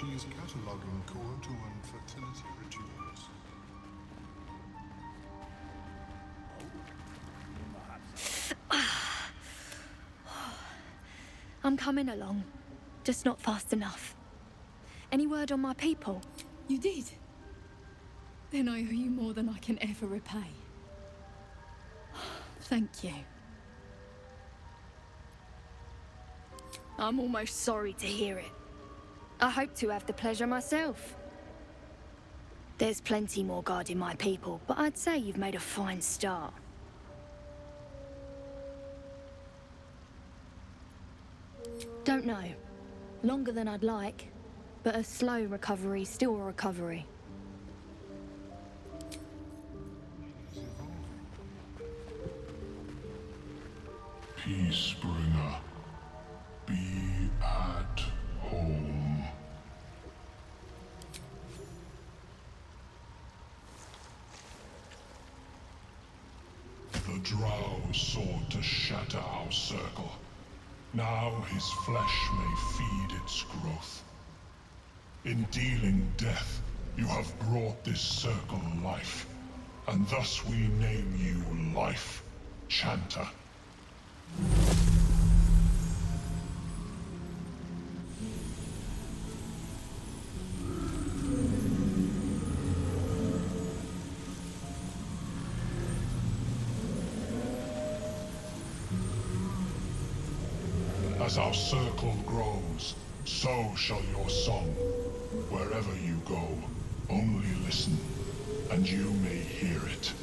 She is cataloguing coital and fertility rituals. I'm coming along, just not fast enough. Any word on my people? You did? Then I owe you more than I can ever repay. Thank you. I'm almost sorry to hear it. I hope to have the pleasure myself. There's plenty more guarding my people, but I'd say you've made a fine start. Don't know. Longer than I'd like, but a slow recovery's still a recovery. Peacebringer, be at home. The Drow sought to shatter our circle. Now his flesh may feed its growth. In dealing death, you have brought this circle life, and thus we name you Life Chanter. As our circle grows, so shall your song. Wherever you go, only listen, and you may hear it.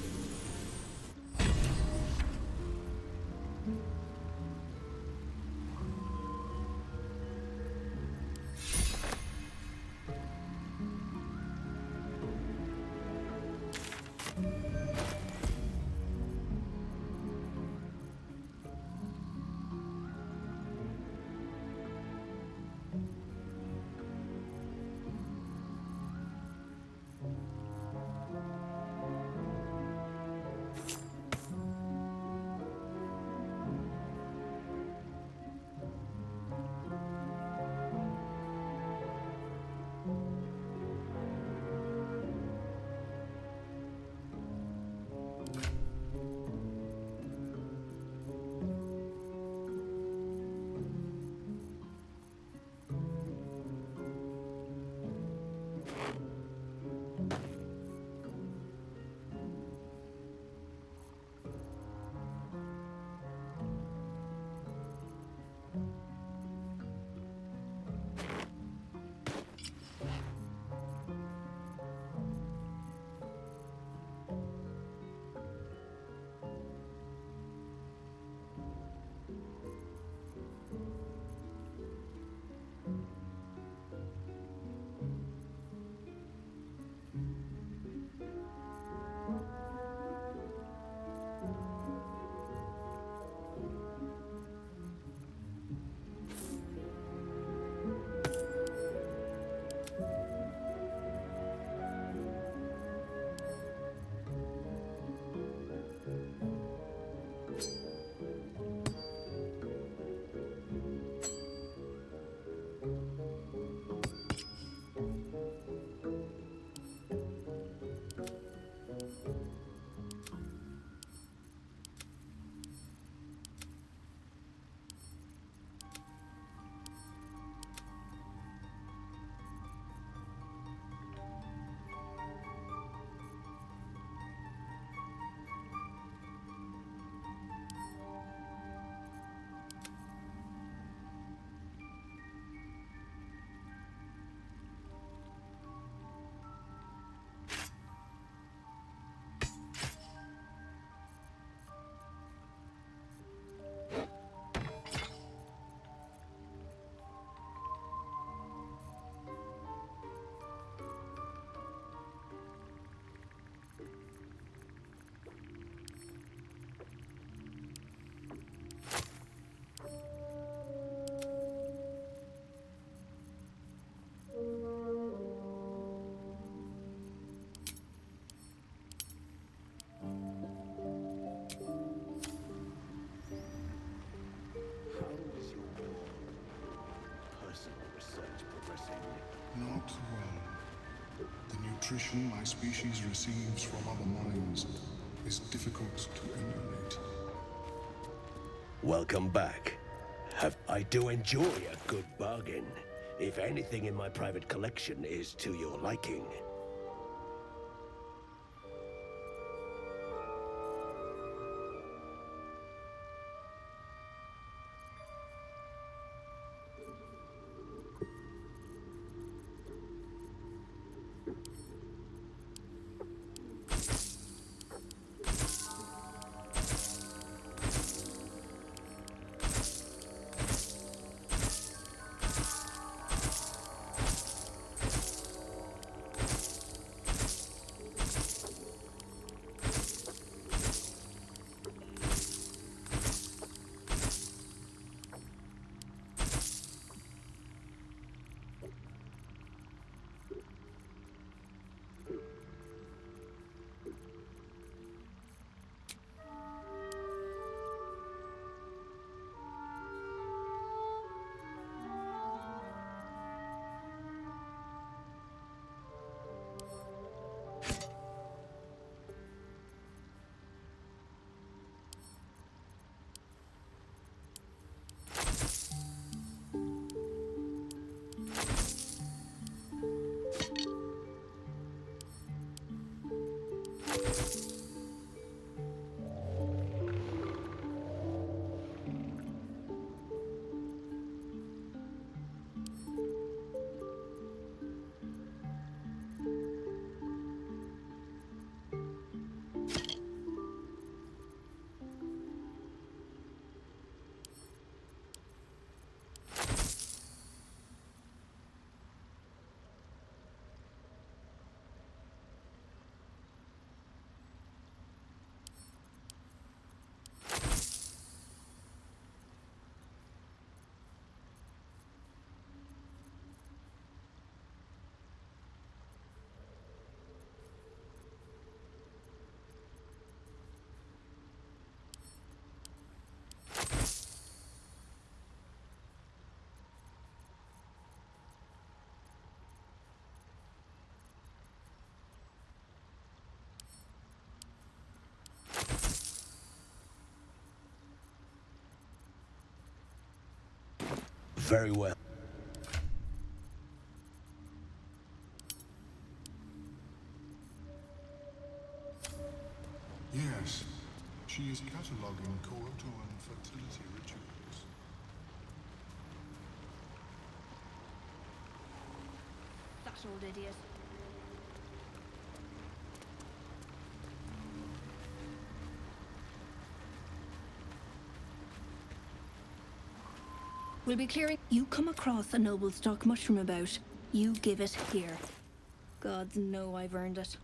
nutrition my species receives from other minds is difficult to emulate. Welcome back. I do enjoy a good bargain, if anything in my private collection is to your liking. Very well. Yes, she is cataloguing coital and fertility rituals. That old idiot. We'll be clearing. You come across a noble stock mushroom about, you give it here. Gods know I've earned it.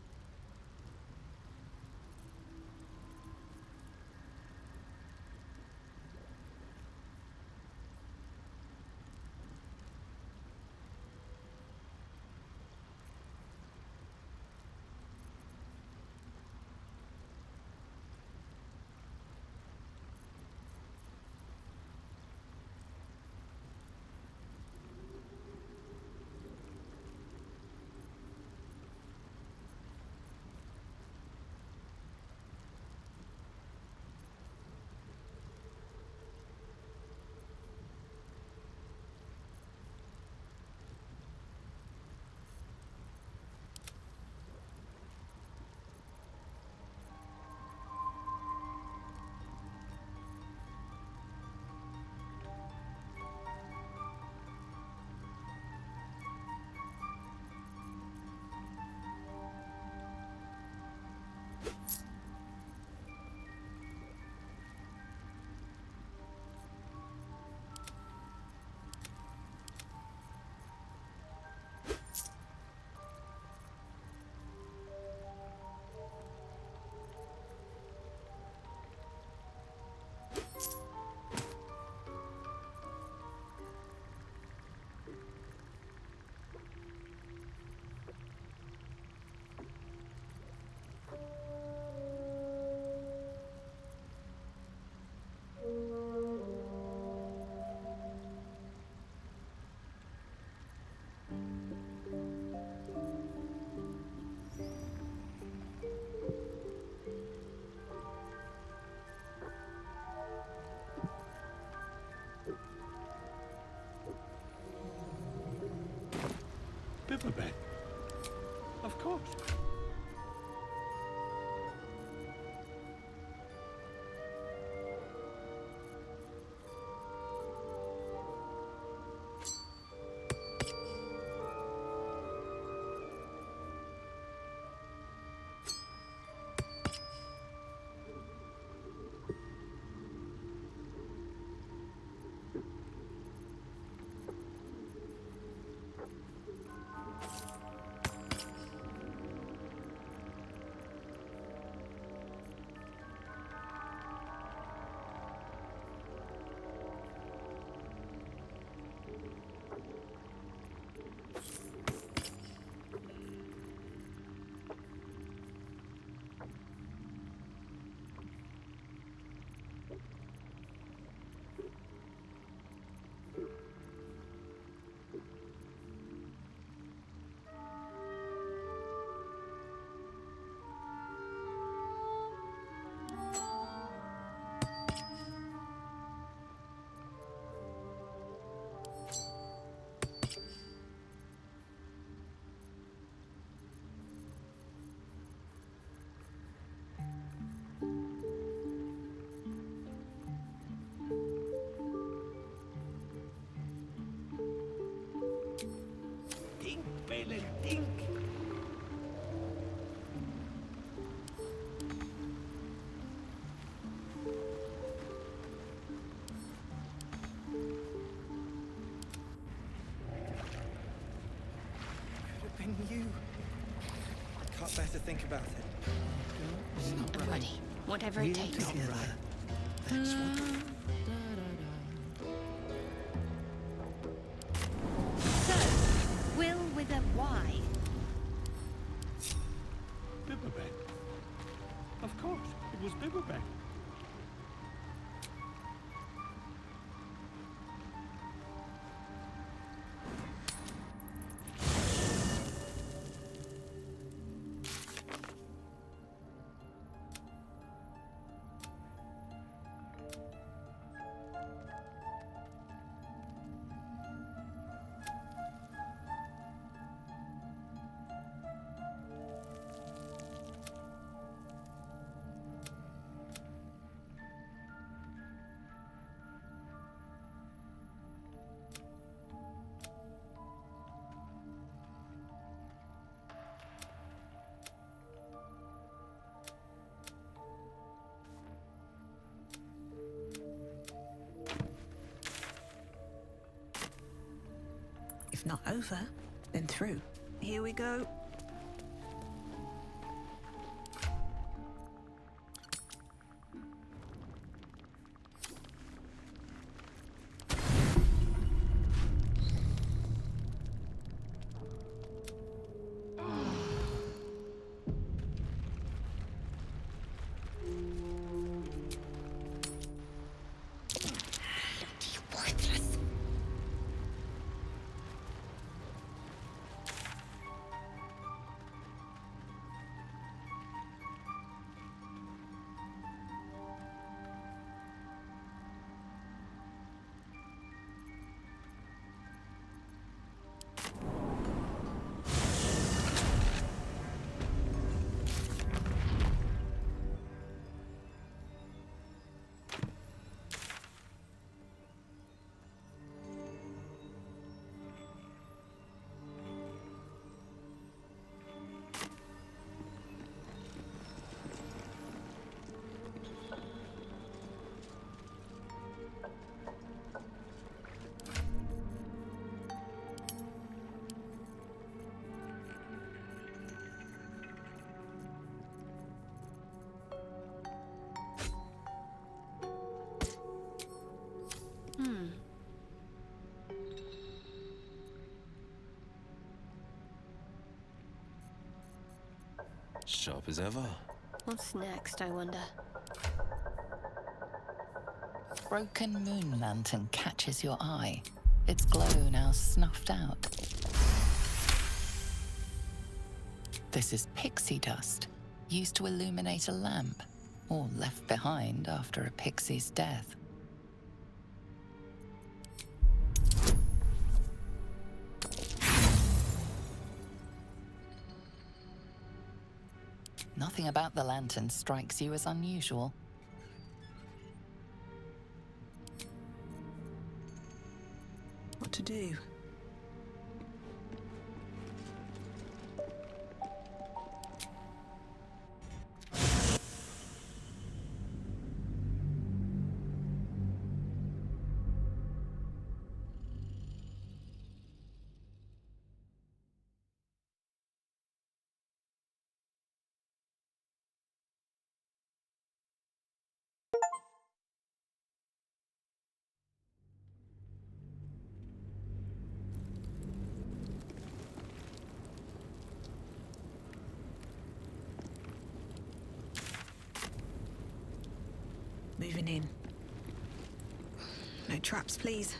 Better think about it. I'm ready. Whatever it takes. That's what So, Will with a Y. Bibberbeck. Of course, it was Bibberbeck. If not over, then through. Here we go. Sharp as ever. What's next, I wonder? Broken moon lantern catches your eye. Its glow now snuffed out. This is pixie dust, used to illuminate a lamp, or left behind after a pixie's death. Nothing about the lantern strikes you as unusual. What to do? Moving in. No traps, please.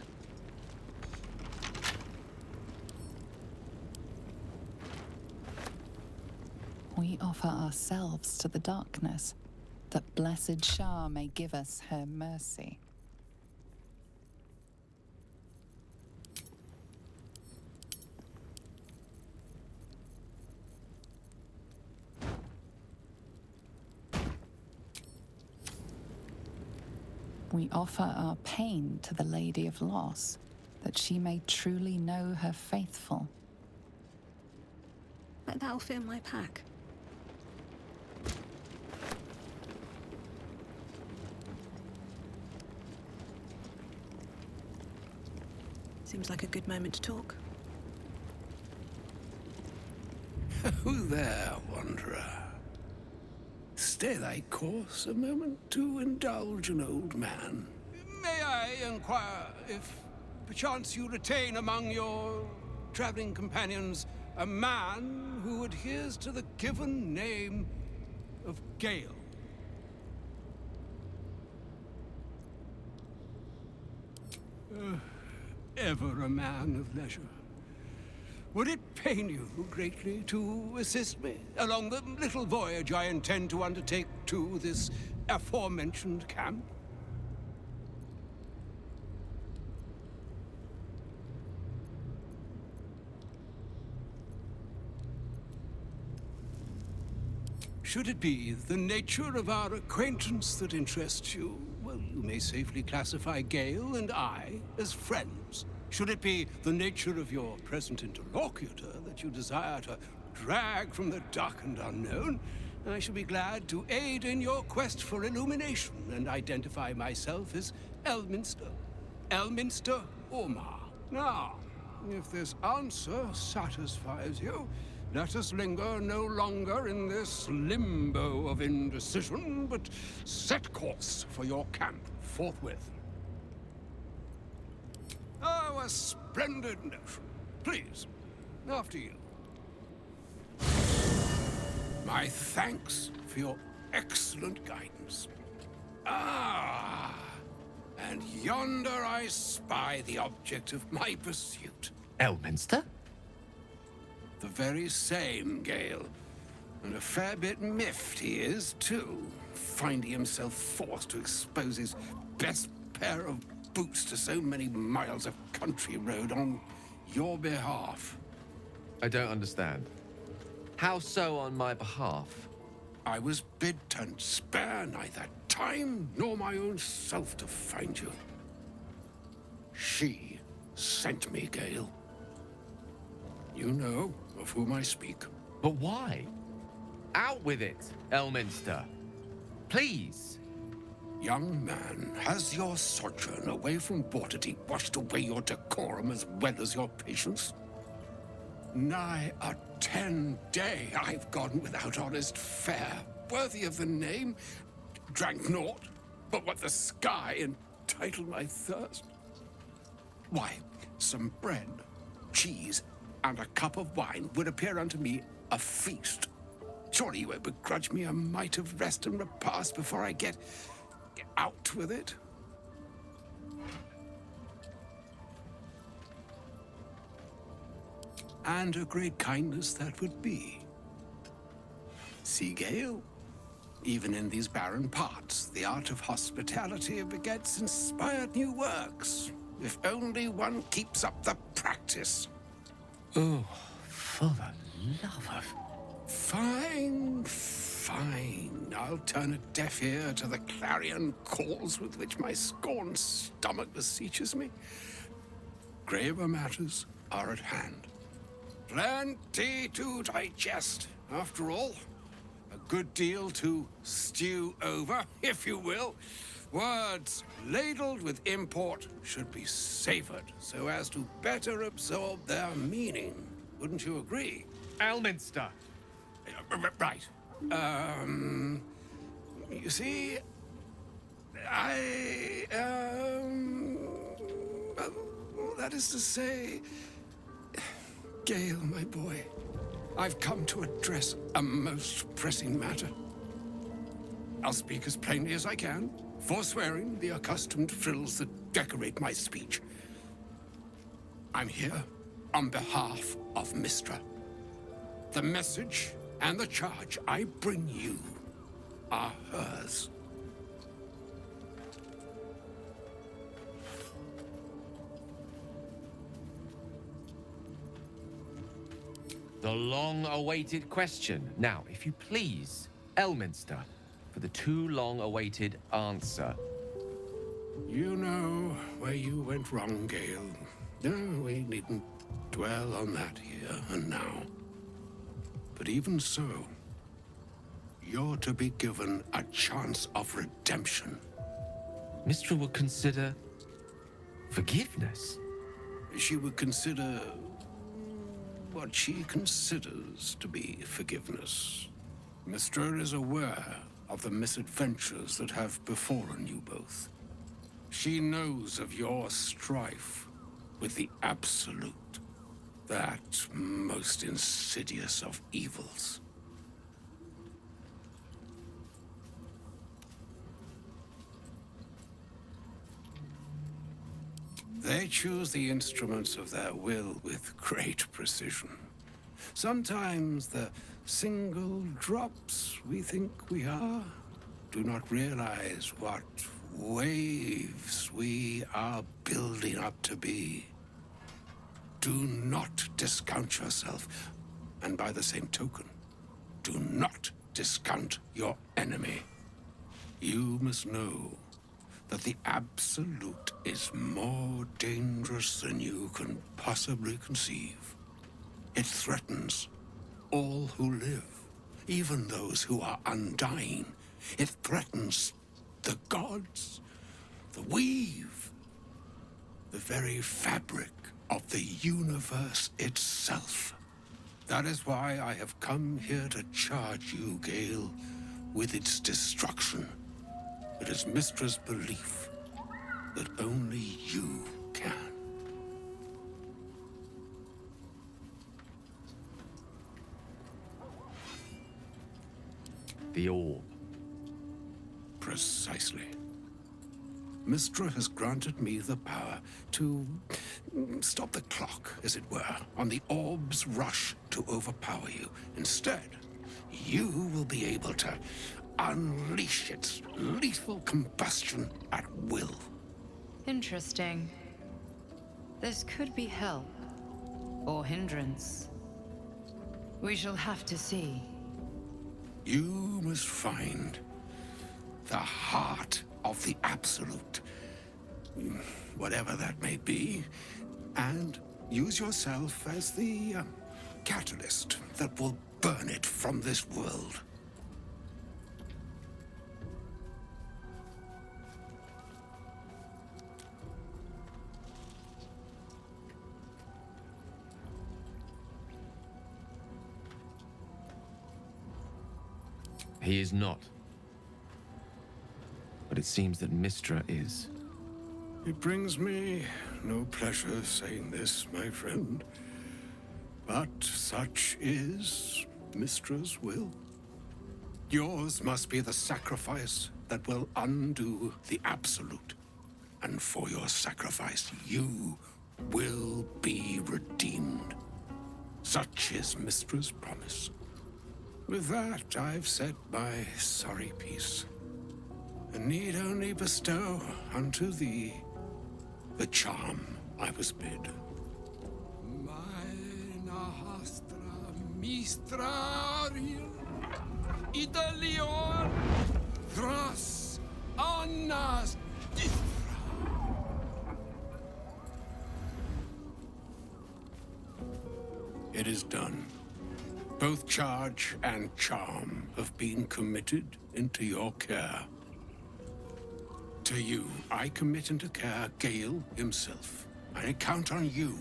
We offer ourselves to the darkness, that blessed Shah may give us her mercy. We offer our pain to the Lady of Loss, that she may truly know her faithful. But that'll fit in my pack. Seems like a good moment to talk. Who there, wanderer? Stay thy course a moment to indulge an old man. May I inquire if perchance you retain among your traveling companions a man who adheres to the given name of Gale? Ever a man of leisure. Would it pain you greatly to assist me along the little voyage I intend to undertake to this aforementioned camp? Should it be the nature of our acquaintance that interests you, well, you may safely classify Gale and I as friends. Should it be the nature of your present interlocutor that you desire to drag from the dark and unknown, I shall be glad to aid in your quest for illumination and identify myself as Elminster. Elminster Ormar. Now, if this answer satisfies you, let us linger no longer in this limbo of indecision, but set course for your camp forthwith. Oh, a splendid notion. Please, after you. My thanks for your excellent guidance. Ah, and yonder I spy the object of my pursuit. Elminster? The very same, Gale. And a fair bit miffed he is, too, finding himself forced to expose his best pair of boots to so many miles of country road on your behalf. I don't understand. How so on my behalf? I was bid to spare neither time nor my own self to find you. She sent me, Gale. You know of whom I speak. But why? Out with it, Elminster. Please. Young man, has your sojourn away from Waterdeep washed away your decorum as well as your patience? Nigh a 10-day I've gone without honest fare, worthy of the name, drank naught but what the sky entitled my thirst. Why, some bread, cheese, and a cup of wine would appear unto me a feast. Surely you won't begrudge me a mite of rest and repast before I get out with it? And a great kindness that would be. See, Gale, even in these barren parts, the art of hospitality begets inspired new works, if only one keeps up the practice. Oh, for the love of... Fine, fine. I'll turn a deaf ear to the clarion calls with which my scorned stomach beseeches me. Graver matters are at hand. Plenty to digest, after all. A good deal to stew over, if you will. Words ladled with import should be savored so as to better absorb their meaning. Wouldn't you agree? Elminster! Right. You see, that is to say, Gale, my boy, I've come to address a most pressing matter. I'll speak as plainly as I can, forswearing the accustomed frills that decorate my speech. I'm here on behalf of Mistra. The message and the charge I bring you are hers. The long-awaited question. Now, if you please, Elminster, for the too long-awaited answer. You know where you went wrong, Gale. No, we needn't dwell on that here and now. But even so, you're to be given a chance of redemption. Mistra would consider... forgiveness? She would consider... what she considers to be forgiveness. Mystra is aware of the misadventures that have befallen you both. She knows of your strife with the Absolute, that most insidious of evils. They choose the instruments of their will with great precision. Sometimes the single drops we think we are do not realize what waves we are building up to be. Do not discount yourself, and by the same token, do not discount your enemy. You must know that the Absolute is more dangerous than you can possibly conceive. It threatens all who live, even those who are undying. It threatens the gods, the weave, the very fabric of the universe itself. That is why I have come here to charge you, Gale, with its destruction. It is Mystra's belief that only you can. The orb. Precisely. Mystra has granted me the power to stop the clock, as it were, on the orb's rush to overpower you. Instead, you will be able to unleash its lethal combustion at will. Interesting. This could be help, or hindrance. We shall have to see. You must find the heart of the Absolute, whatever that may be, and use yourself as the catalyst that will burn it from this world. He is not. But it seems that Mystra is. It brings me no pleasure saying this, my friend. But such is Mystra's will. Yours must be the sacrifice that will undo the Absolute. And for your sacrifice, you will be redeemed. Such is Mystra's promise. With that, I've said my sorry piece, and need only bestow unto thee the charm I was bid. Mina hastra mistrarium idalion thras annas It is done. Both charge and charm have been committed into your care. To you, I commit into care Gale himself. I count on you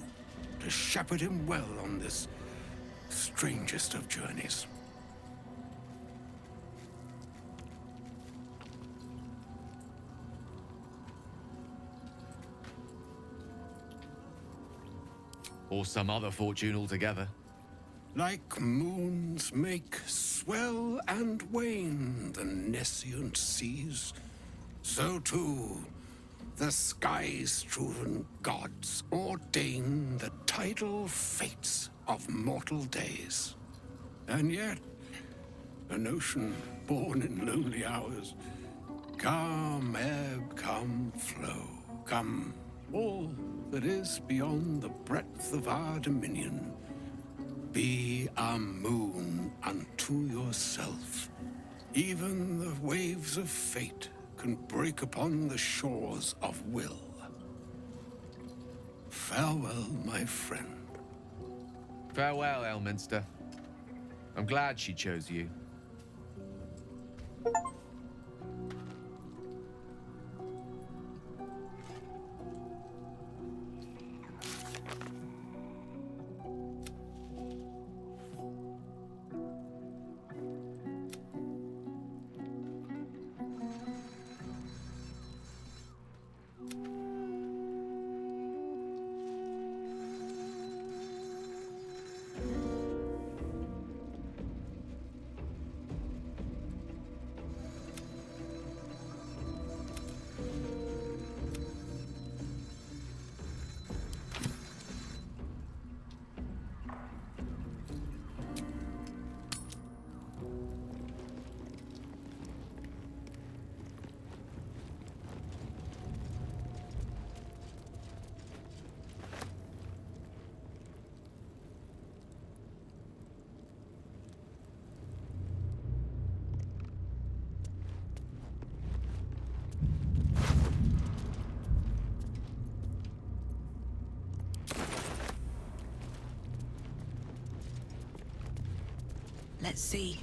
to shepherd him well on this strangest of journeys. Or some other fortune altogether. Like moons make swell and wane the nescient seas, so too the sky-strewn gods ordain the tidal fates of mortal days. And yet, an ocean born in lonely hours, come ebb, come flow, come all that is beyond the breadth of our dominion. Be a moon unto yourself. Even the waves of fate can break upon the shores of will. Farewell, my friend. Farewell, Elminster. I'm glad she chose you. Let's see.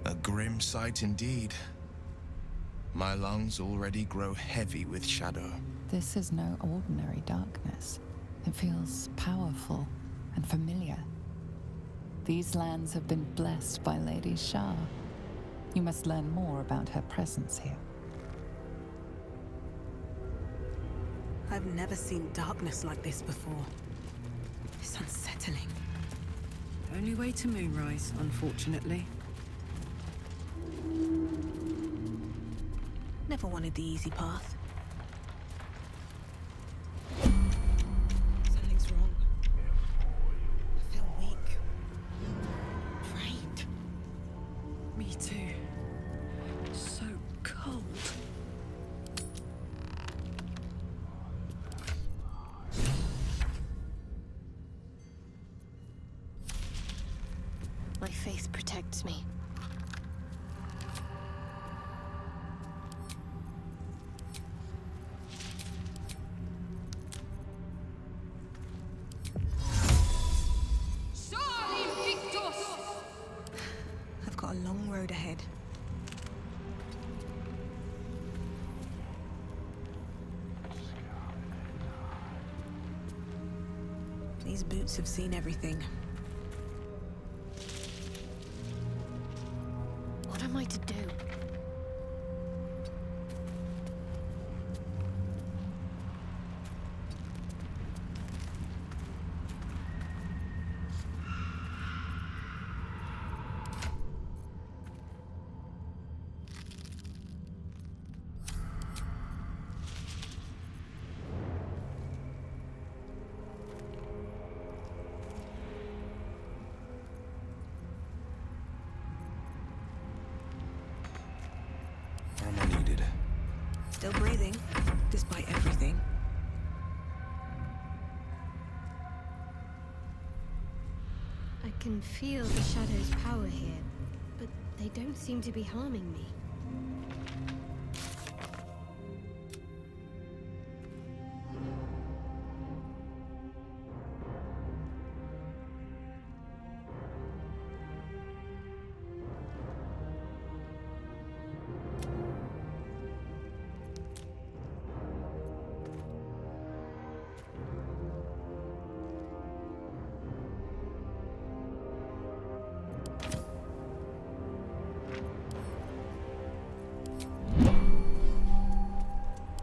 A grim sight indeed. My lungs already grow heavy with shadow. This is no ordinary darkness. It feels powerful and familiar. These lands have been blessed by Lady Shah. You must learn more about her presence here. I've never seen darkness like this before. It's unsettling. Only way to Moonrise, unfortunately. Never wanted the easy path. Something's wrong. I feel weak. Afraid. Me too. So cold. My faith protects me. I've got a long road ahead. These boots have seen everything. What am I to do? Armor needed. Still breathing, despite everything. I can feel the Shadow's power here, but they don't seem to be harming me.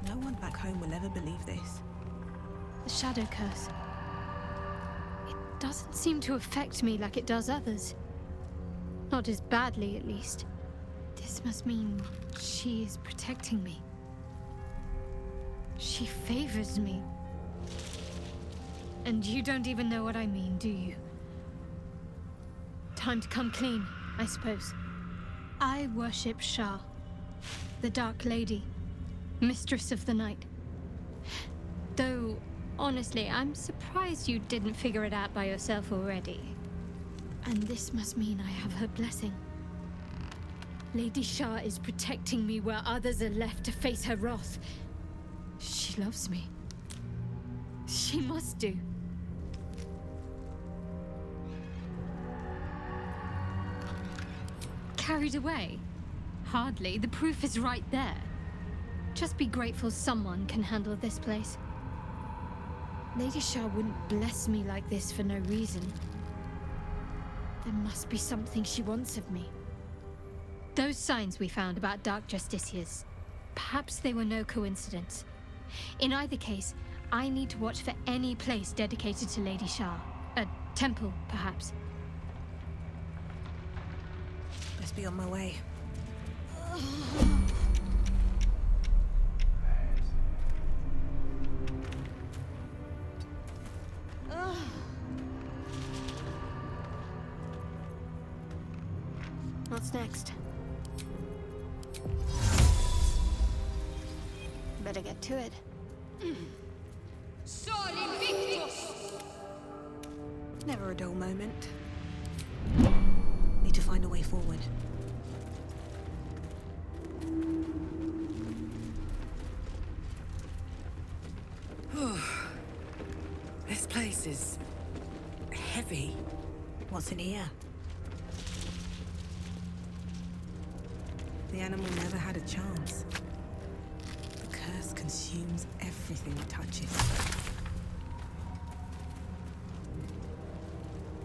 No one back home will ever believe this. The Shadow Curse. It doesn't seem to affect me like it does others. Not as badly, at least. This must mean she is protecting me. She favors me. And you don't even know what I mean, do you? Time to come clean, I suppose. I worship Shah, the Dark Lady, Mistress of the Night. Though, honestly, I'm surprised you didn't figure it out by yourself already. And this must mean I have her blessing. Lady Shah is protecting me where others are left to face her wrath. She loves me. She must do. Carried away? Hardly. The proof is right there. Just be grateful someone can handle this place. Lady Shah wouldn't bless me like this for no reason. There must be something she wants of me. Those signs we found about Dark Justiciars, perhaps they were no coincidence. In either case, I need to watch for any place dedicated to Lady Shah. A temple, perhaps. Best be on my way. What's next? Better get to it. Never a dull moment. Need to find a way forward. V, what's in here? The animal never had a chance. The curse consumes everything it touches.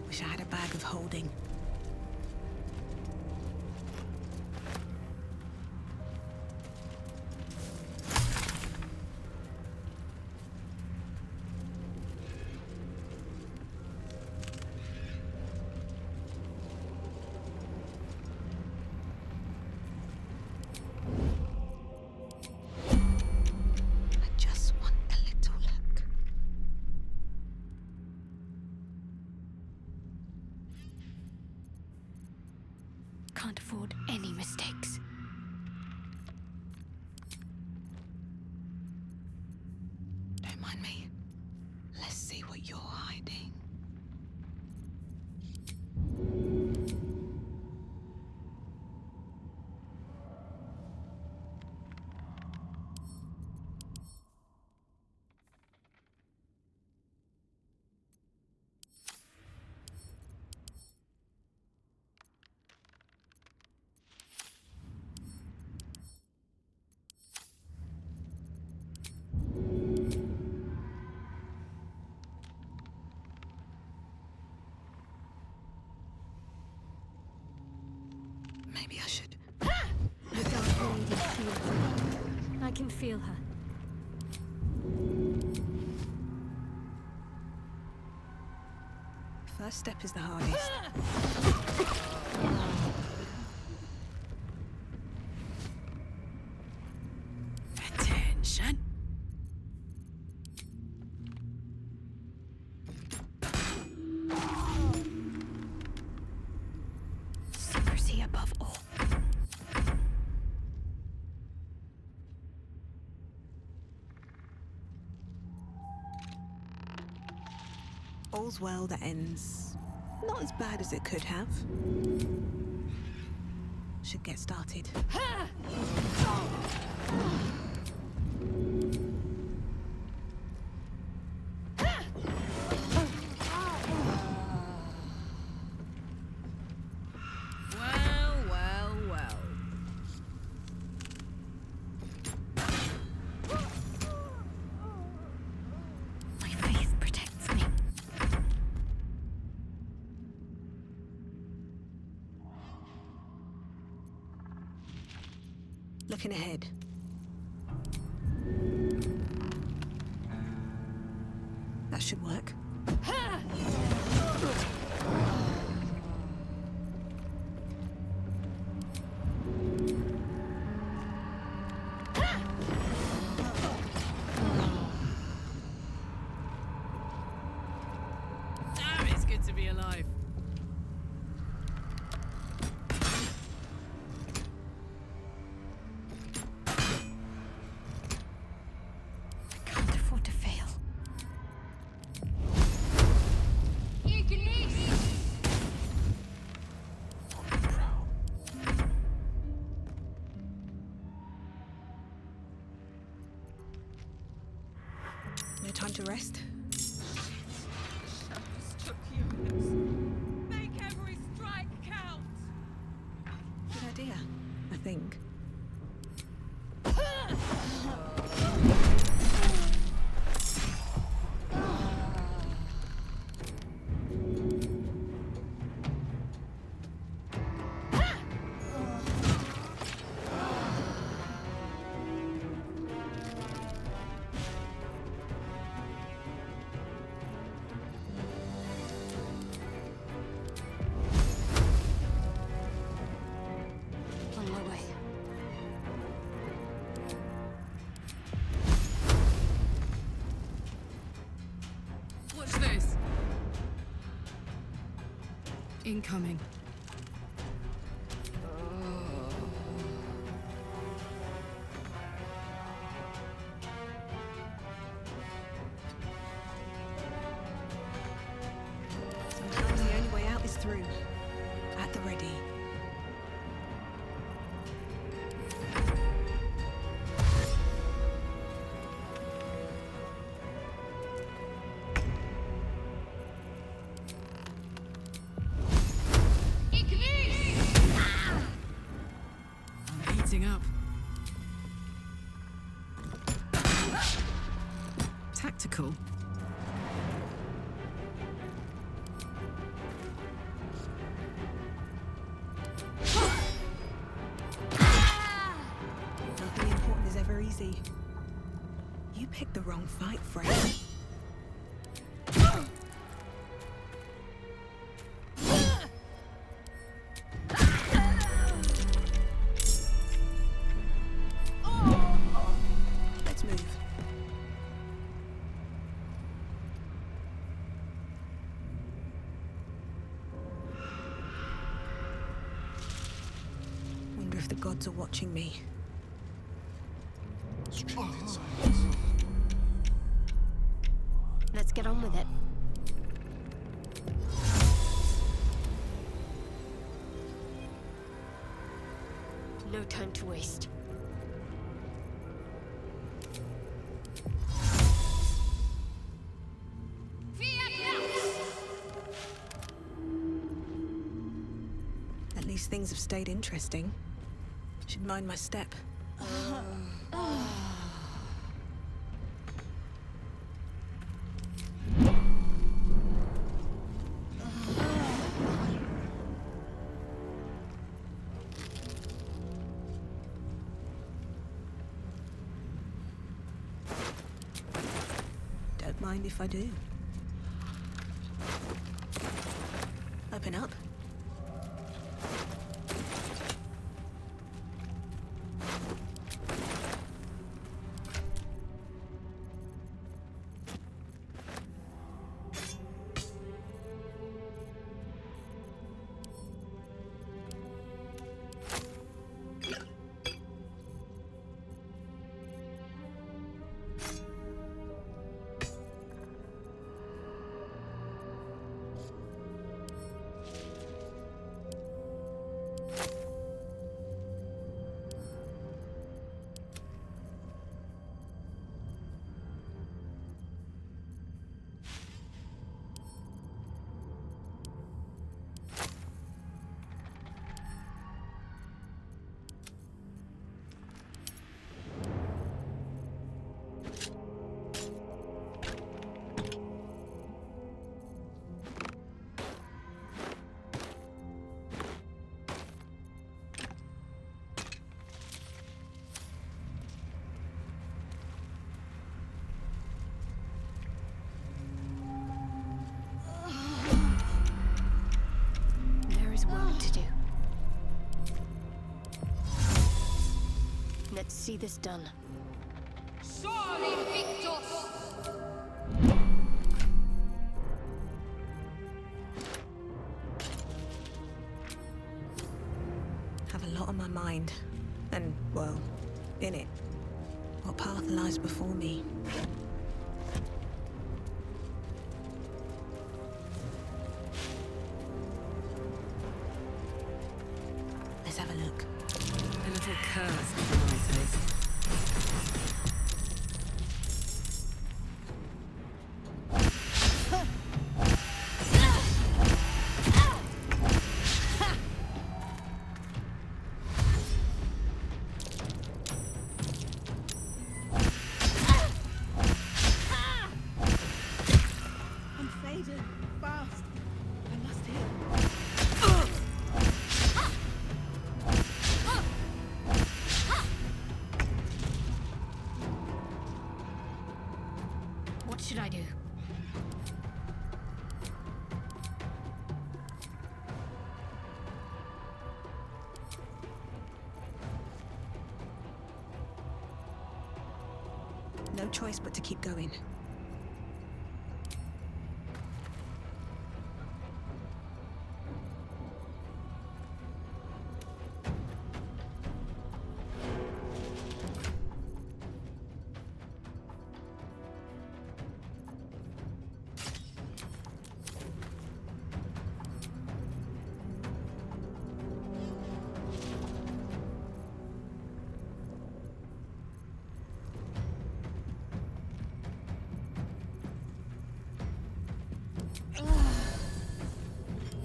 Wish I had a bag of holding. Can't afford any mistakes. Don't mind me. Let's see what you're hiding. Maybe I should. The Dark Lady is here. I can feel her. First step is the hardest. Attention. Secrecy above all. All's well that ends not as bad as it could have. Should get started. Well. My faith protects me. Looking ahead. That should work. Damn, it's good to be alive. Can't afford to fail. No time to rest. Make every strike count. Good idea, I think. On my way. Watch this. Incoming. Sometimes the only way out is through. At the ready. heading up. Tactical. Nothing important is ever easy. You picked the wrong fight, friend. Let's move. Wonder if the gods are watching me. Let's get on with it. No time to waste. At least things have stayed interesting. Should mind my step. Don't mind if I do. Open up. Work to do. Let's see this done. Sorry, Victus! Have a lot on my mind. And, well, in it. What path lies before me? Let's have a look. A little cursed for my taste. I'm faded. Fast. I must hit. What should I do? No choice but to keep going.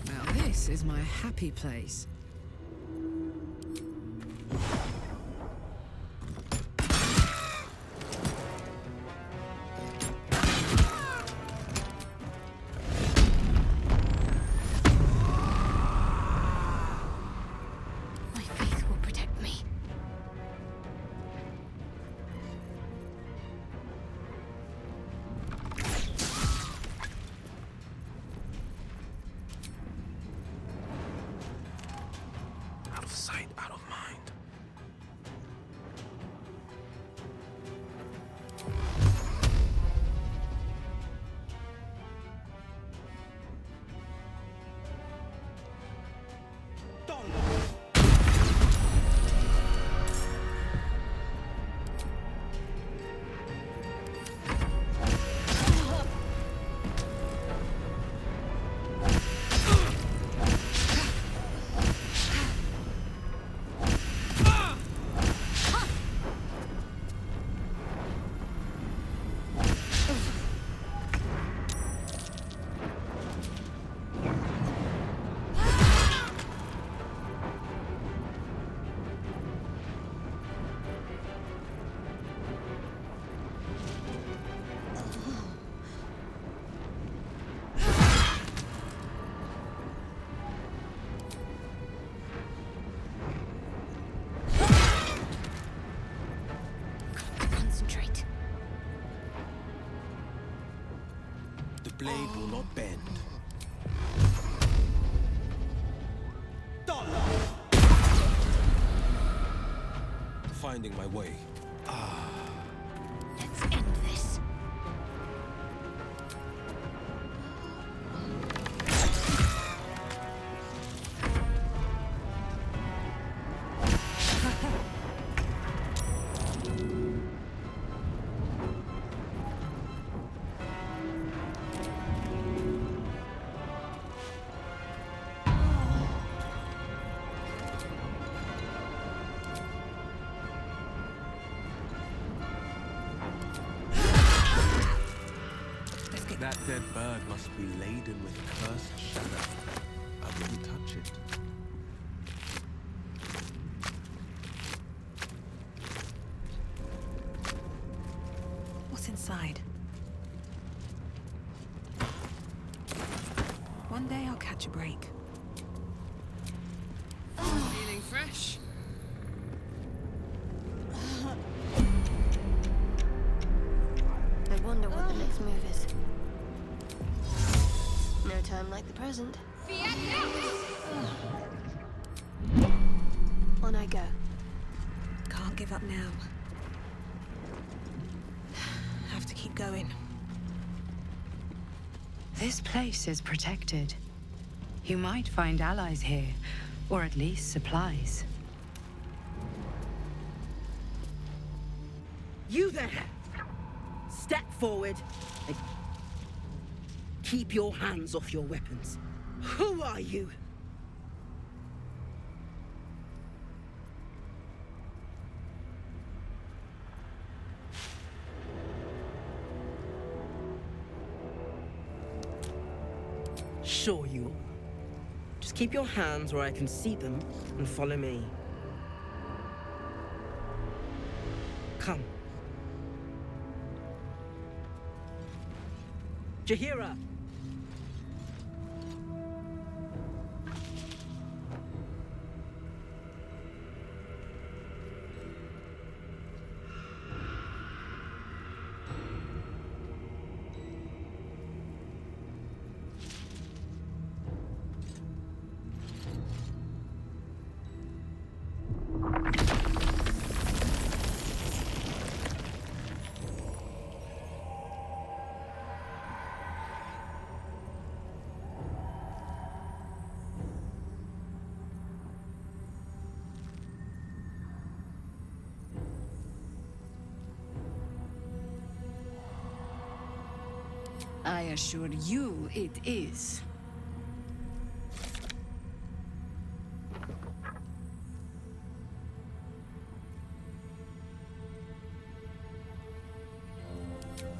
Well, this is my happy place. blade will not bend. Finding my way. Let's end this. That dead bird must be laden with cursed shadow. I wouldn't touch it. What's inside? One day I'll catch a break. Feeling fresh? I wonder what the next move is. No time like the present. On I go. Can't give up now. Have to keep going. This place is protected. You might find allies here, or at least supplies. You there! Step forward and keep your hands off your weapons. Who are you? Sure you are. Just keep your hands where I can see them and follow me. Come. Jahira! I assure you it is.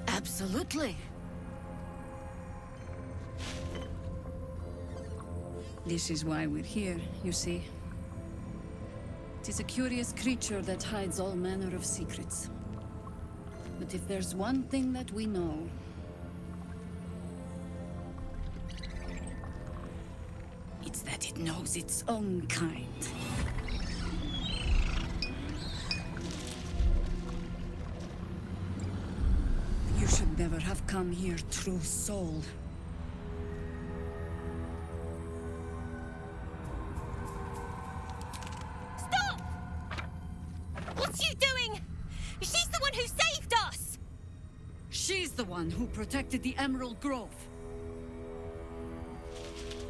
Absolutely. This is why we're here, you see. It is a curious creature that hides all manner of secrets. But if there's one thing that we know, it's that it knows its own kind. You should never have come here, true soul. Stop! What's you doing? She's the one who saved us! She's the one who protected the Emerald Grove.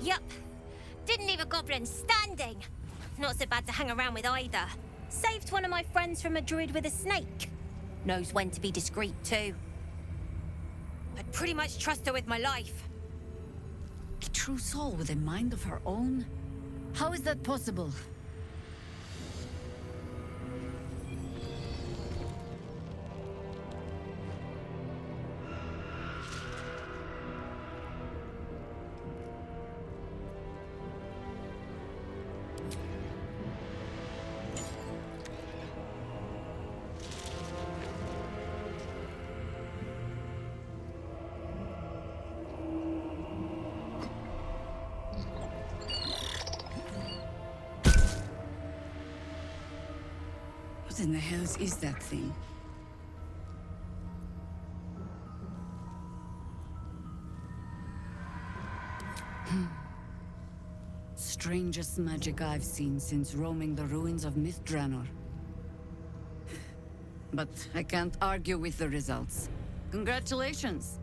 Yup. Didn't leave a goblin standing. Not so bad to hang around with either. Saved one of my friends from a druid with a snake. Knows when to be discreet too. I'd pretty much trust her with my life. A true soul with a mind of her own? How is that possible? What in the hells is that thing? strangest magic I've seen since roaming the ruins of Mythdraenor. But I can't argue with the results. Congratulations!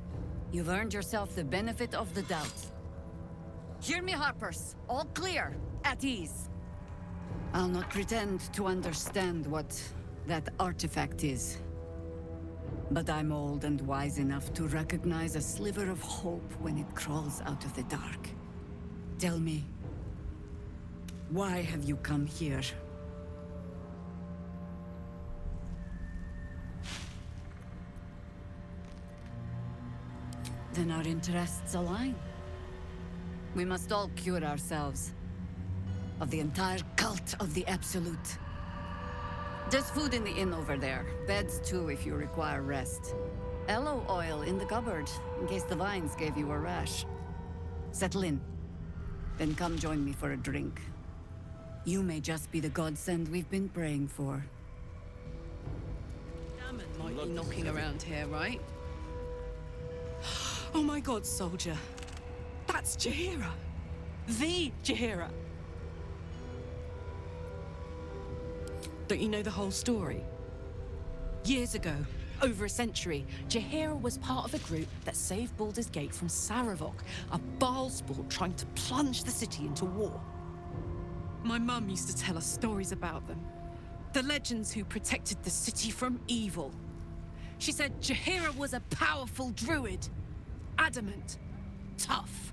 You've earned yourself the benefit of the doubt. Hear me, Harpers. All clear. At ease. I'll not pretend to understand what that artifact is. But I'm old and wise enough to recognize a sliver of hope when it crawls out of the dark. Tell me, why have you come here? Then our interests align. We must all cure ourselves of the entire cult of the Absolute. There's food in the inn over there. Beds too if you require rest. Aloe oil in the cupboard, in case the vines gave you a rash. Settle in. Then come join me for a drink. You may just be the godsend we've been praying for. Damon might be knocking around here, right? Oh my god, soldier. That's Jaheira. The Jaheira. Don't you know the whole story? Years ago, over a century, Jaheira was part of a group that saved Baldur's Gate from Saravok, a Baalsport trying to plunge the city into war. My mum used to tell us stories about them. The legends who protected the city from evil. She said Jaheira was a powerful druid. Adamant. Tough.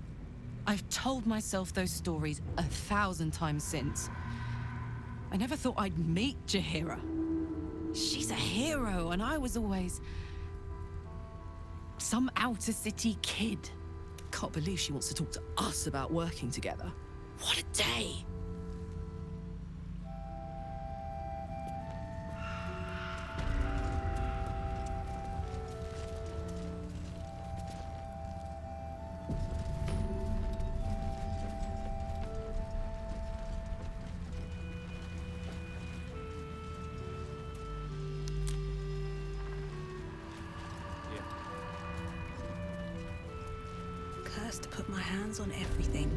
I've told myself those stories 1,000 times since. I never thought I'd meet Jaheira. She's a hero, and I was always some outer city kid. Can't believe she wants to talk to us about working together. What a day! Cursed to put my hands on everything.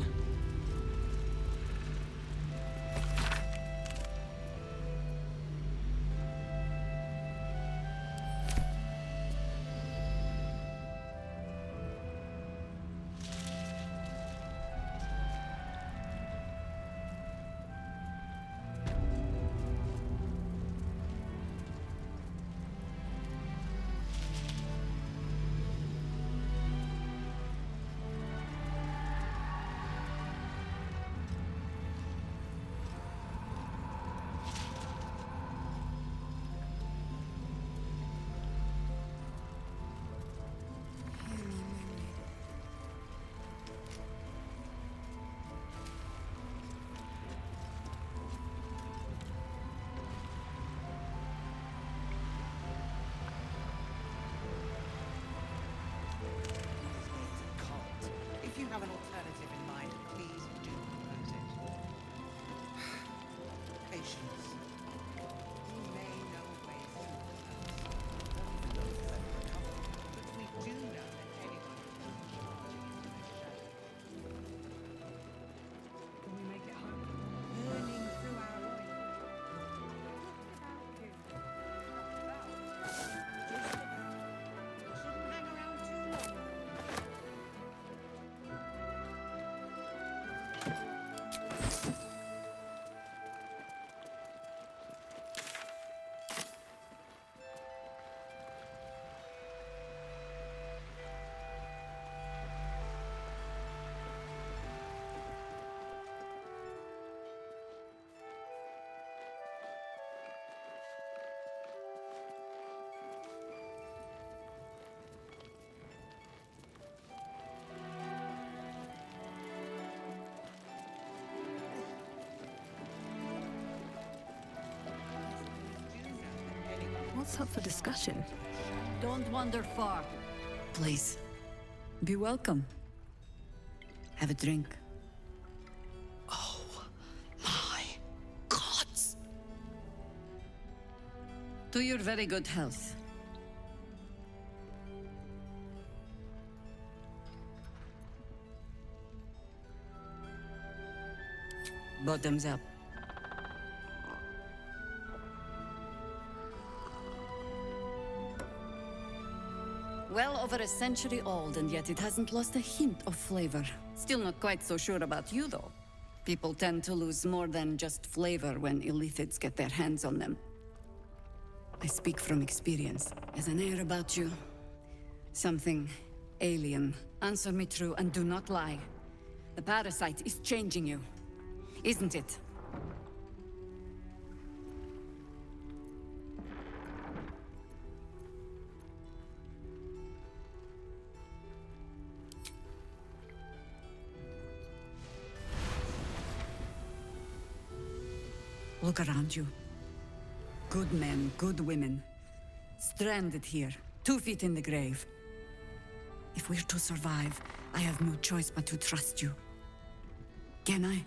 If you have an alternative in mind, please do propose it. Patience. You may know a way through the curse, or even those who have recovered, but we do know that anyone who is charging into the shadow. Can we make it home? Burning through our shouldn't hang around too long. What's up for discussion? Don't wander far. Please. Be welcome. Have a drink. Oh my gods! To your very good health. Bottoms up. Well over a century old, and yet it hasn't lost a hint of flavor. Still not quite so sure about you, though. People tend to lose more than just flavor when illithids get their hands on them. I speak from experience. There's an air about you. Something alien. Answer me true and do not lie. The parasite is changing you, isn't it? Look around you. Good men, good women. Stranded here, 2 feet in the grave. If we're to survive, I have no choice but to trust you. Can I?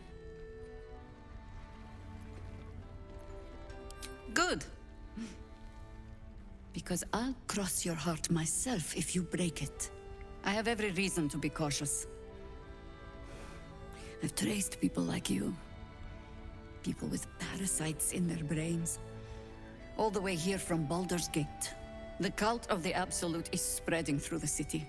Good. Because I'll cross your heart myself if you break it. I have every reason to be cautious. I've traced people like you. People with parasites in their brains. All the way here from Baldur's Gate. The cult of the Absolute is spreading through the city.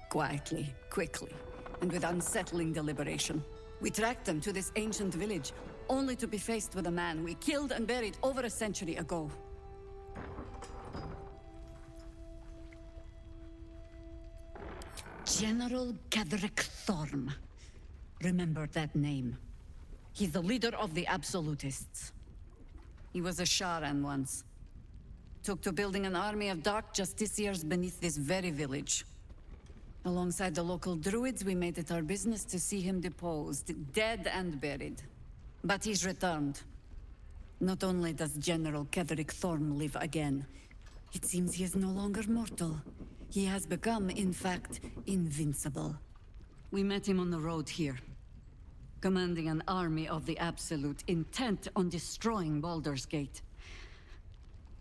Quietly, quickly, and with unsettling deliberation. We tracked them to this ancient village, only to be faced with a man we killed and buried over a century ago. General Ketheric Thorm. Remember that name. He's the leader of the Absolutists. He was a Sharan once. Took to building an army of dark justiciars beneath this very village. Alongside the local druids, we made it our business to see him deposed, dead and buried. But he's returned. Not only does General Ketheric Thorm live again, it seems he is no longer mortal. He has become, in fact, invincible. We met him on the road here, commanding an army of the Absolute, intent on destroying Baldur's Gate.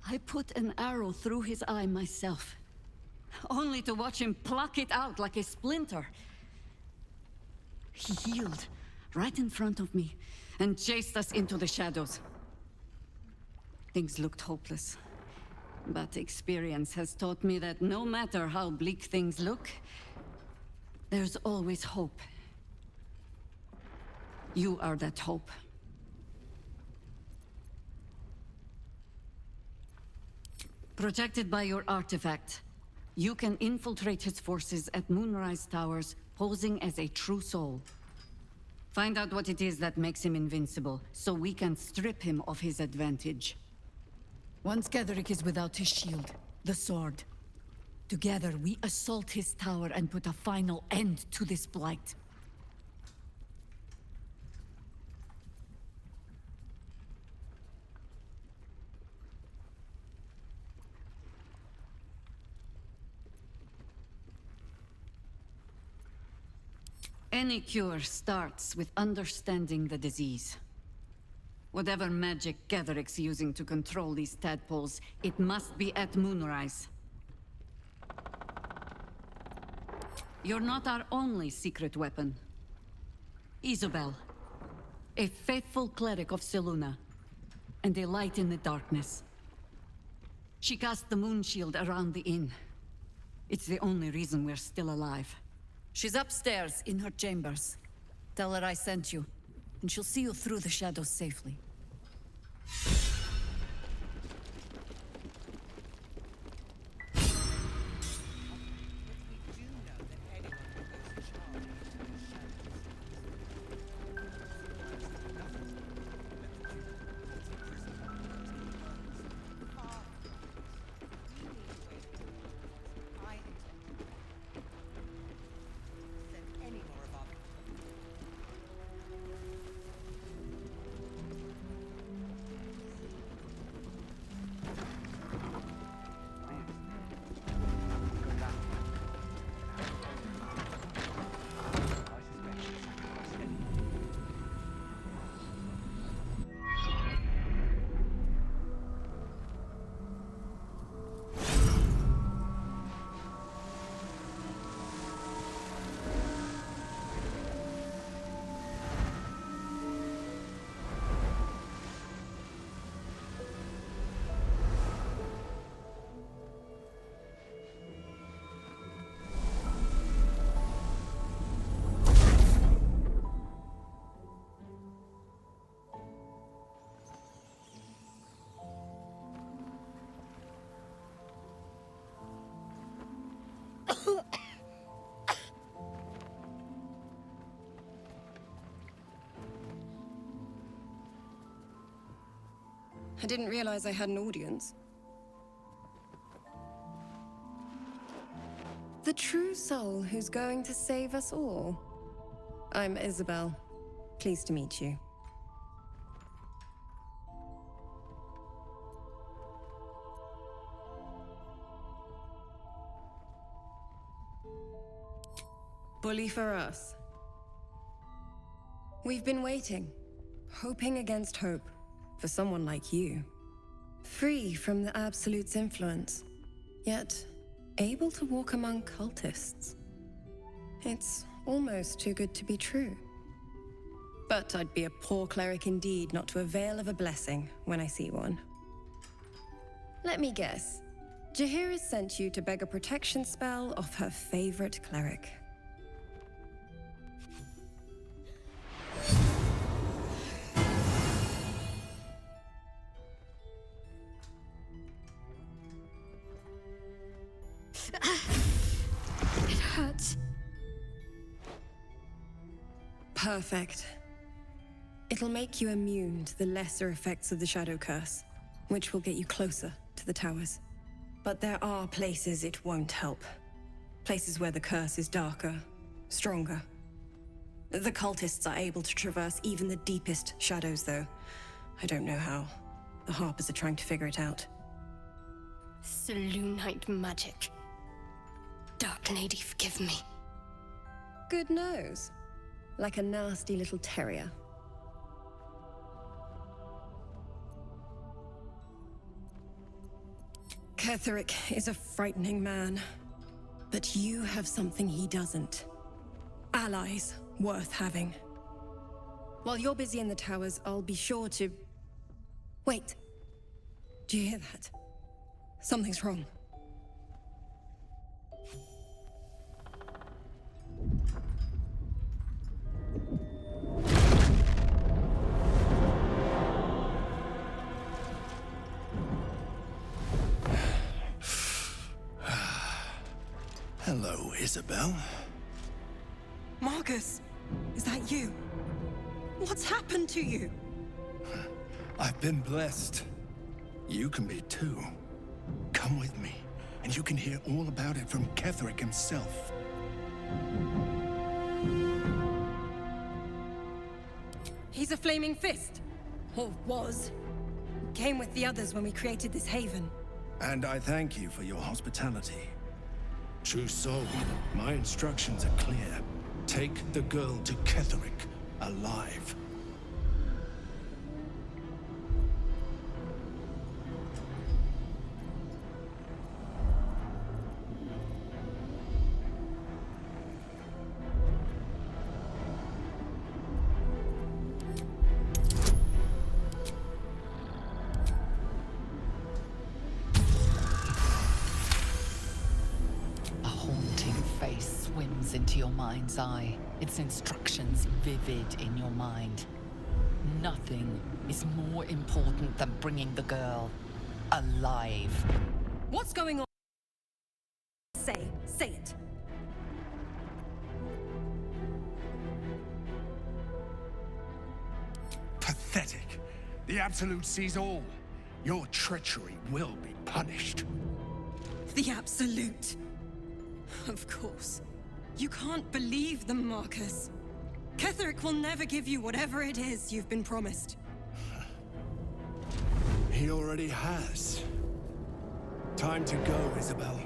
I put an arrow through his eye myself, only to watch him pluck it out like a splinter. He healed right in front of me and chased us into the shadows. Things looked hopeless, but experience has taught me that no matter how bleak things look, there's always hope. You are that hope. Protected by your artifact, you can infiltrate his forces at Moonrise Towers, posing as a true soul. Find out what it is that makes him invincible, so we can strip him of his advantage. Once Ketheric is without his shield, the sword, together we assault his tower and put a final end to this blight. Any cure starts with understanding the disease. Whatever magic Ketheric's using to control these tadpoles, it must be at Moonrise. You're not our only secret weapon. Isobel, a faithful cleric of Selûne, and a light in the darkness. She cast the moon shield around the inn. It's the only reason we're still alive. She's upstairs in her chambers. Tell her I sent you, and she'll see you through the shadows safely. I didn't realize I had an audience. The true soul who's going to save us all. I'm Isabel. Pleased to meet you. Bully for us. We've been waiting, hoping against hope, for someone like you. Free from the Absolute's influence, yet able to walk among cultists. It's almost too good to be true. But I'd be a poor cleric indeed not to avail of a blessing when I see one. Let me guess. Jaheira sent you to beg a protection spell off her favorite cleric. It hurts. Perfect. It'll make you immune to the lesser effects of the Shadow Curse, which will get you closer to the towers. But there are places it won't help. Places where the curse is darker, stronger. The cultists are able to traverse even the deepest shadows, though. I don't know how. The Harpers are trying to figure it out. Selûnite magic. Dark Lady, forgive me. Good nose. Like a nasty little terrier. Ketheric is a frightening man. But you have something he doesn't. Allies worth having. While you're busy in the towers, I'll be sure to... Wait. Do you hear that? Something's wrong. Hello, Isabel. Marcus, is that you? What's happened to you? I've been blessed. You can be too. Come with me, and you can hear all about it from Ketheric himself. He's a flaming fist. Or was. Came with the others when we created this haven. And I thank you for your hospitality. True soul, my instructions are clear. Take the girl to Ketheric, alive. Into your mind's eye, its instructions vivid in your mind. Nothing is more important than bringing the girl alive. What's going on? Say it. Pathetic. The Absolute sees all. Your treachery will be punished. The Absolute. Of course. You can't believe them, Marcus. Ketheric will never give you whatever it is you've been promised. He already has. Time to go, Isabel.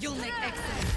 You'll make excellent.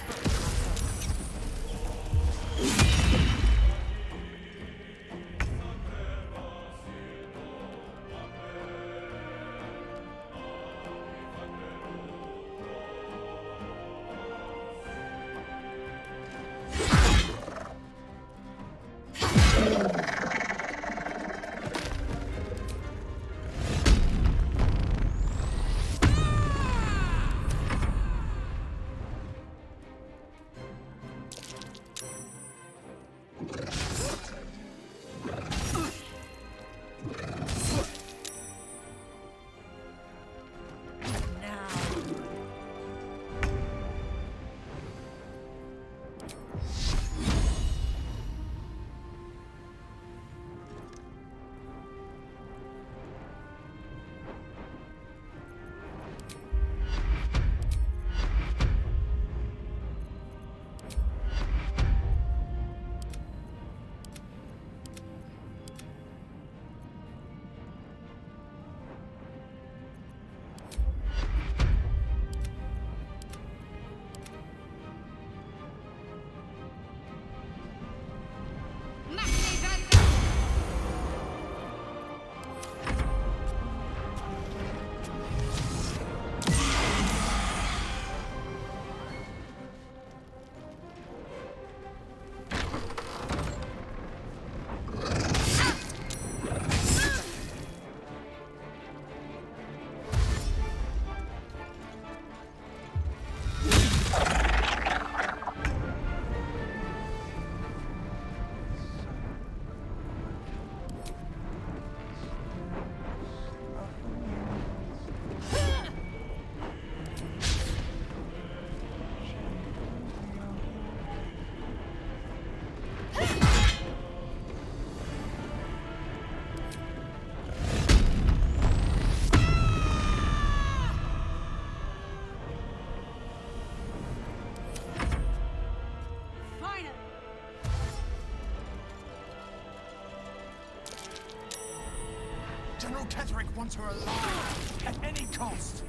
General Ketherick wants her alive, at any cost.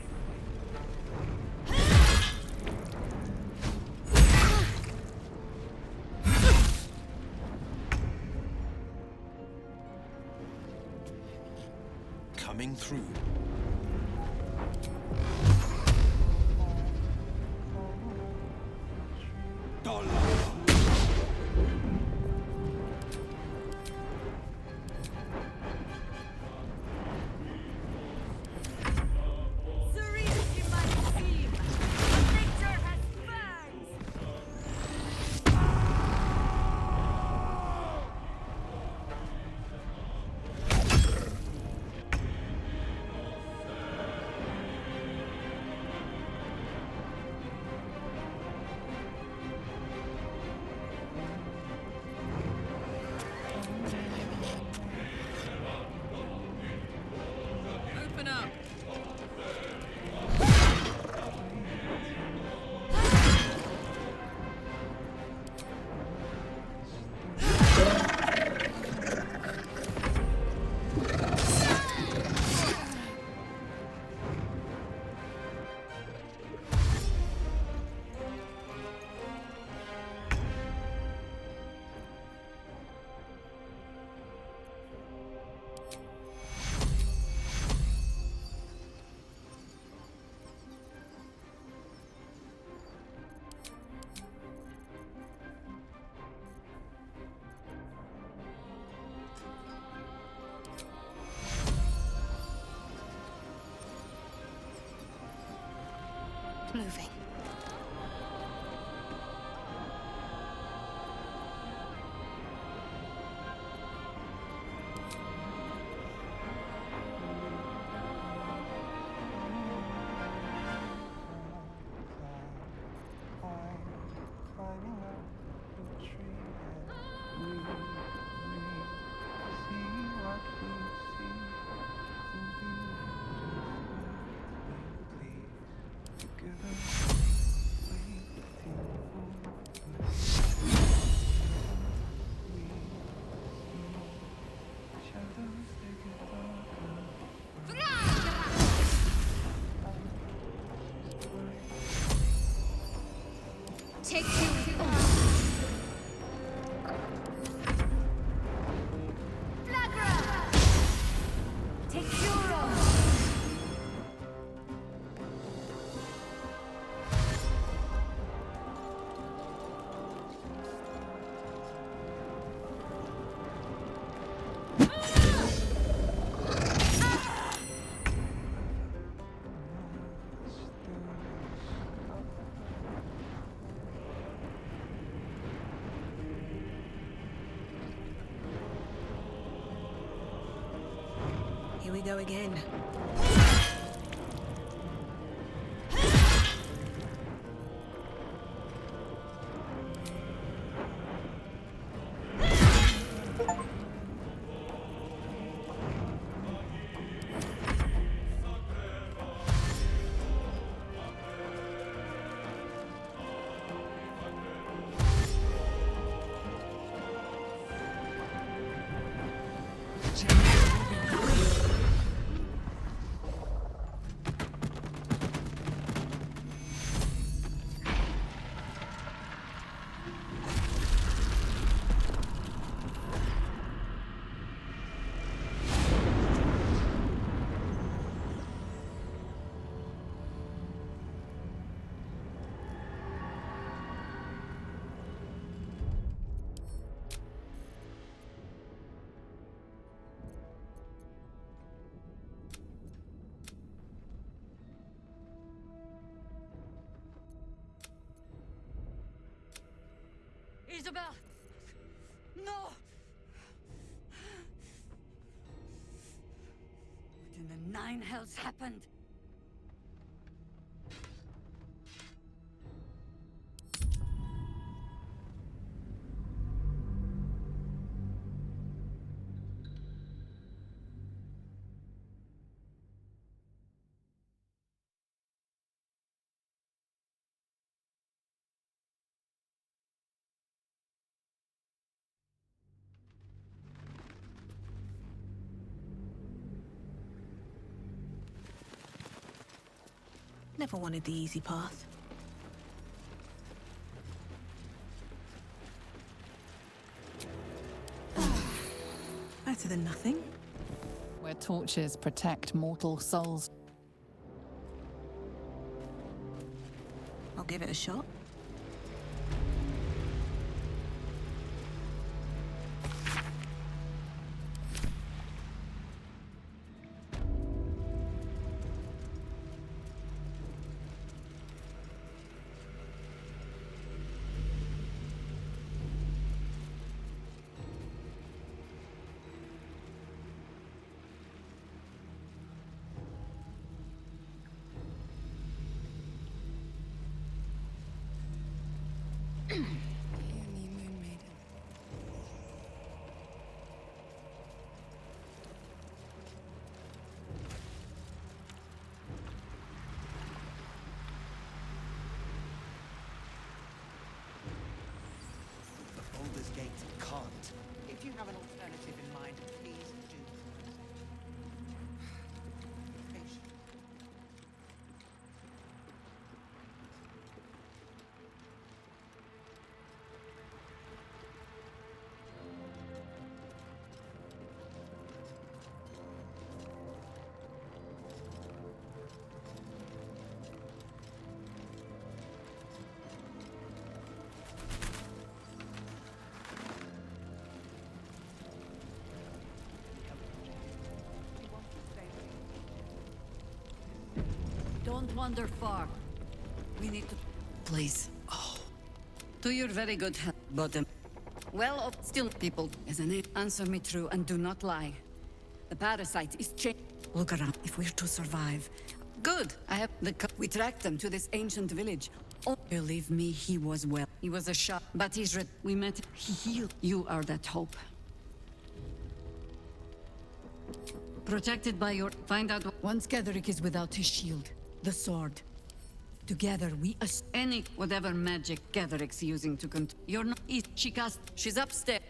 Coming through. Open up. Moving. Together. Take you. Flagra! Take Euro. Here we go again. Isabel! No! What in the nine hells happened? Never wanted the easy path. Better than nothing. Where torches protect mortal souls. I'll give it a shot. Baldur's Gate can't. If you have an alternative in mind, please do. Patient. Don't wander far. We need to... Please. Oh. To your very good health, bottom. Well, still people, isn't it? Answer me true and do not lie. The parasite is changed. Look around. If we're to survive... Good! I have the... We tracked them to this ancient village. Oh, believe me, he was well. He was a shot, but he's... We met... He healed. You are that hope. Protected by your... Find out... Once Ketheric is without his shield, the sword. Together we... Any... Whatever magic Ketheric's using to You're not... She cast... She's upstairs.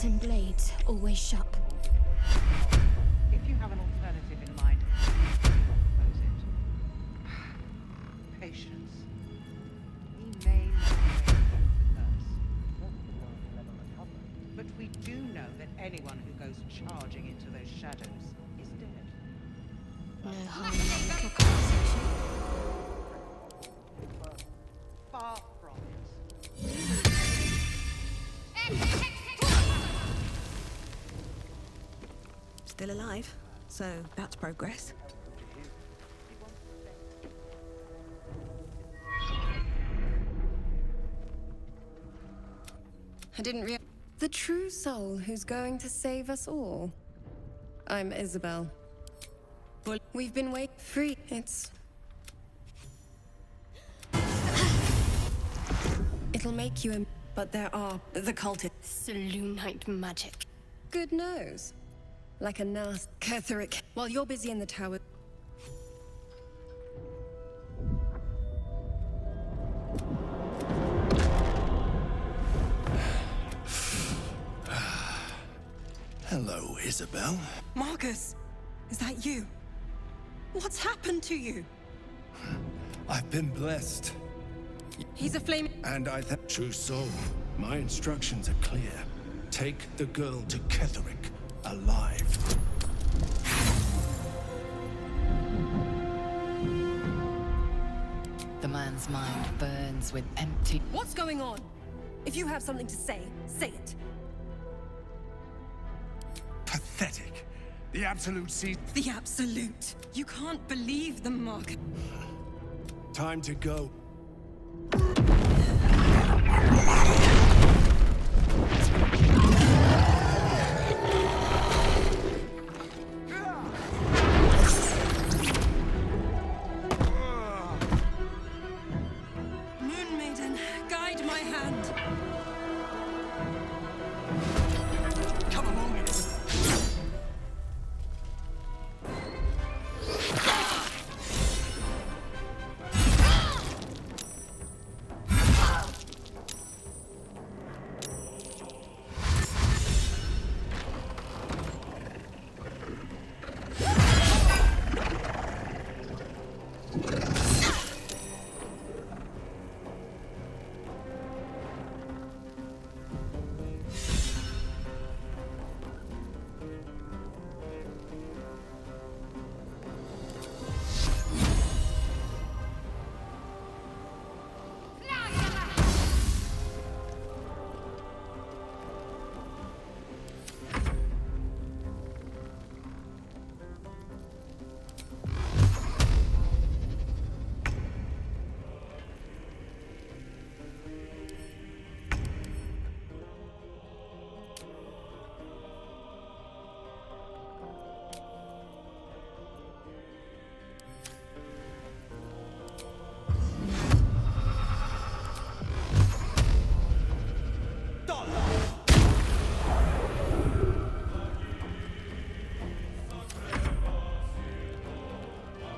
and blades always sharp. If you have an alternative in mind, propose it. Patience. We may know the way through the curse. But we do know that anyone who goes charging into those shadows is dead. No harm in a little conversation. Far from it. Still alive, so that's progress. I didn't realize. The true soul who's going to save us all. I'm Isabel. We've been waiting free. It'll make you but there are the cultists. Selûnite magic. Good nose. Like a nasty Ketheric. While you're busy in the tower. Hello, Isabel. Marcus, is that you? What's happened to you? I've been blessed. He's a flame. And true soul, my instructions are clear. Take the girl to Ketheric, alive. The man's mind burns with empty... What's going on? If you have something to say, say it. Pathetic. The Absolute sees... The Absolute. You can't believe them, Mark. Time to go. Moon Maiden, guide my hand. Come along,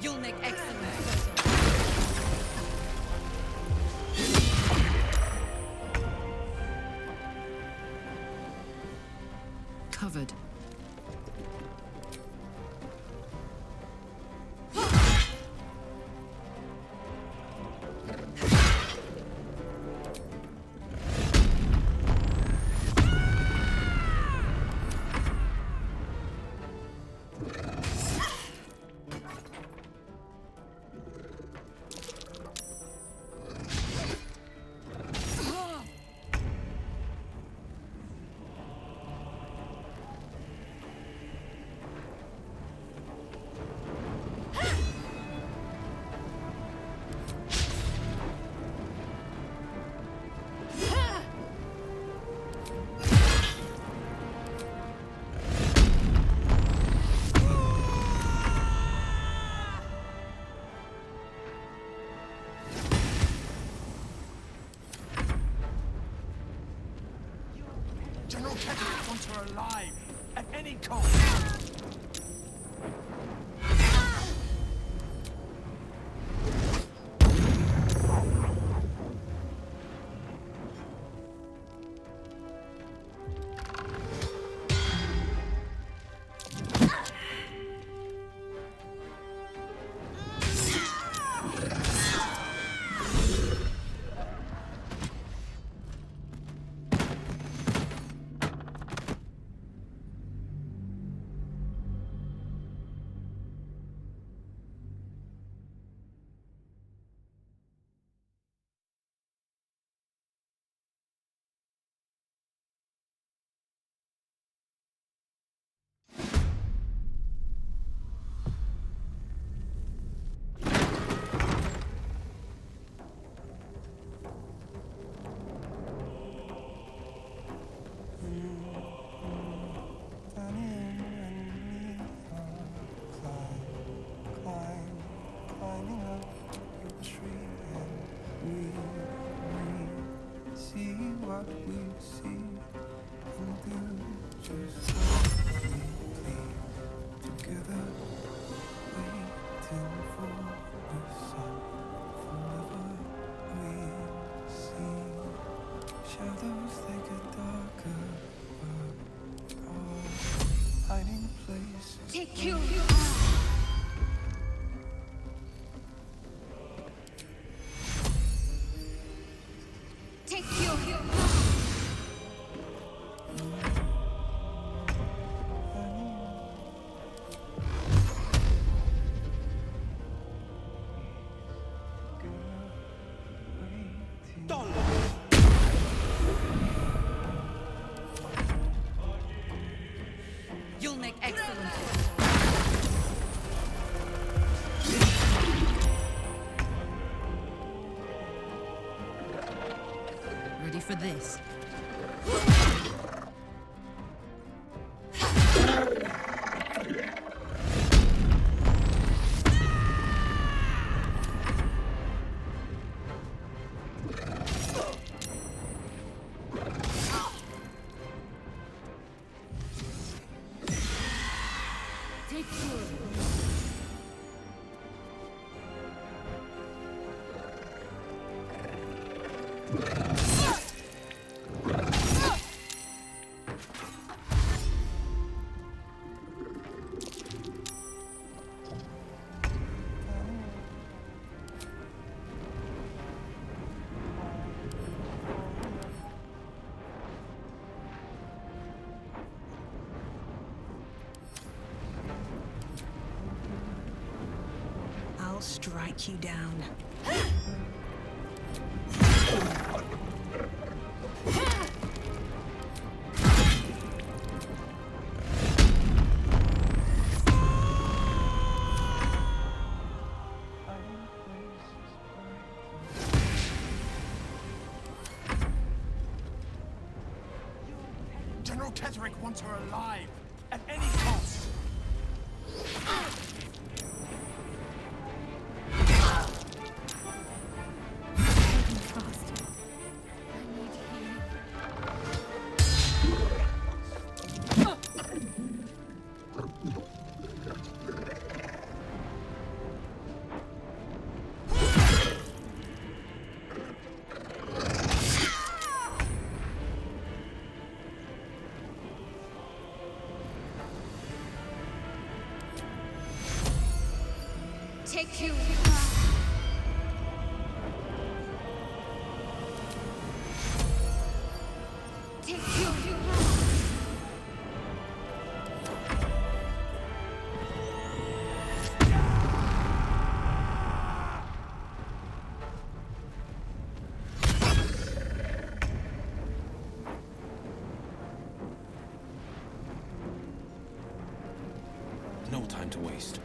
You'll make excellent. Covered. General Ketheric wants her alive, at any cost. Shadows they get darker, but all hiding places. Take you. Take you. You'll make excellent. Ready for this? Take two. I'll strike you down. General Ketherick wants her alive, at any cost. Take you. Take you. No time to waste.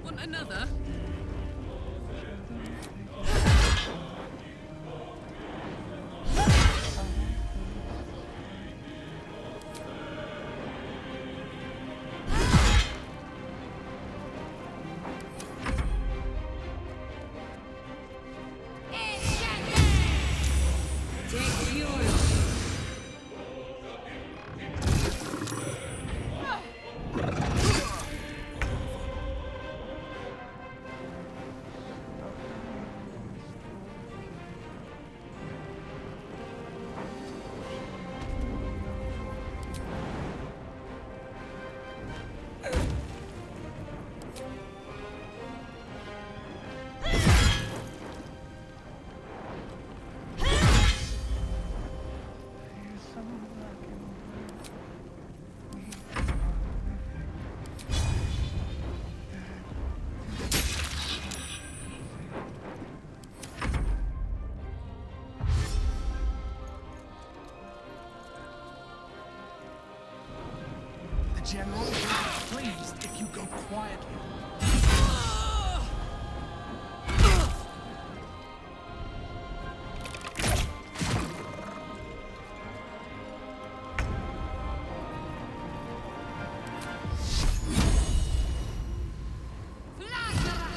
Want another? Take yours. The General will be pleased if you go quietly. Flash!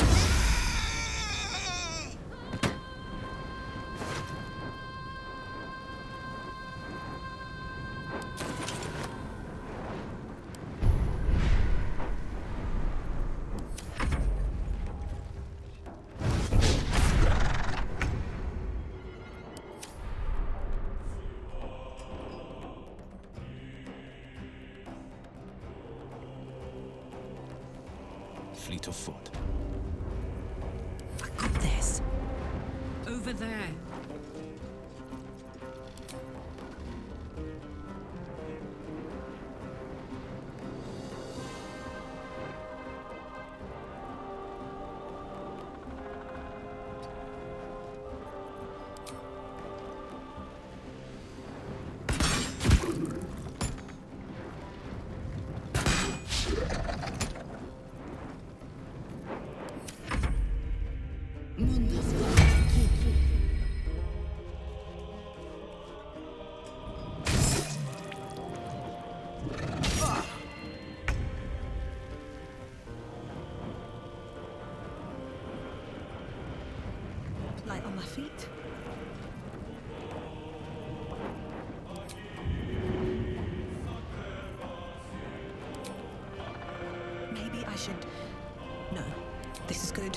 fleet of foot. I got this. Over there. Light on my feet. Maybe I should... No, this is good.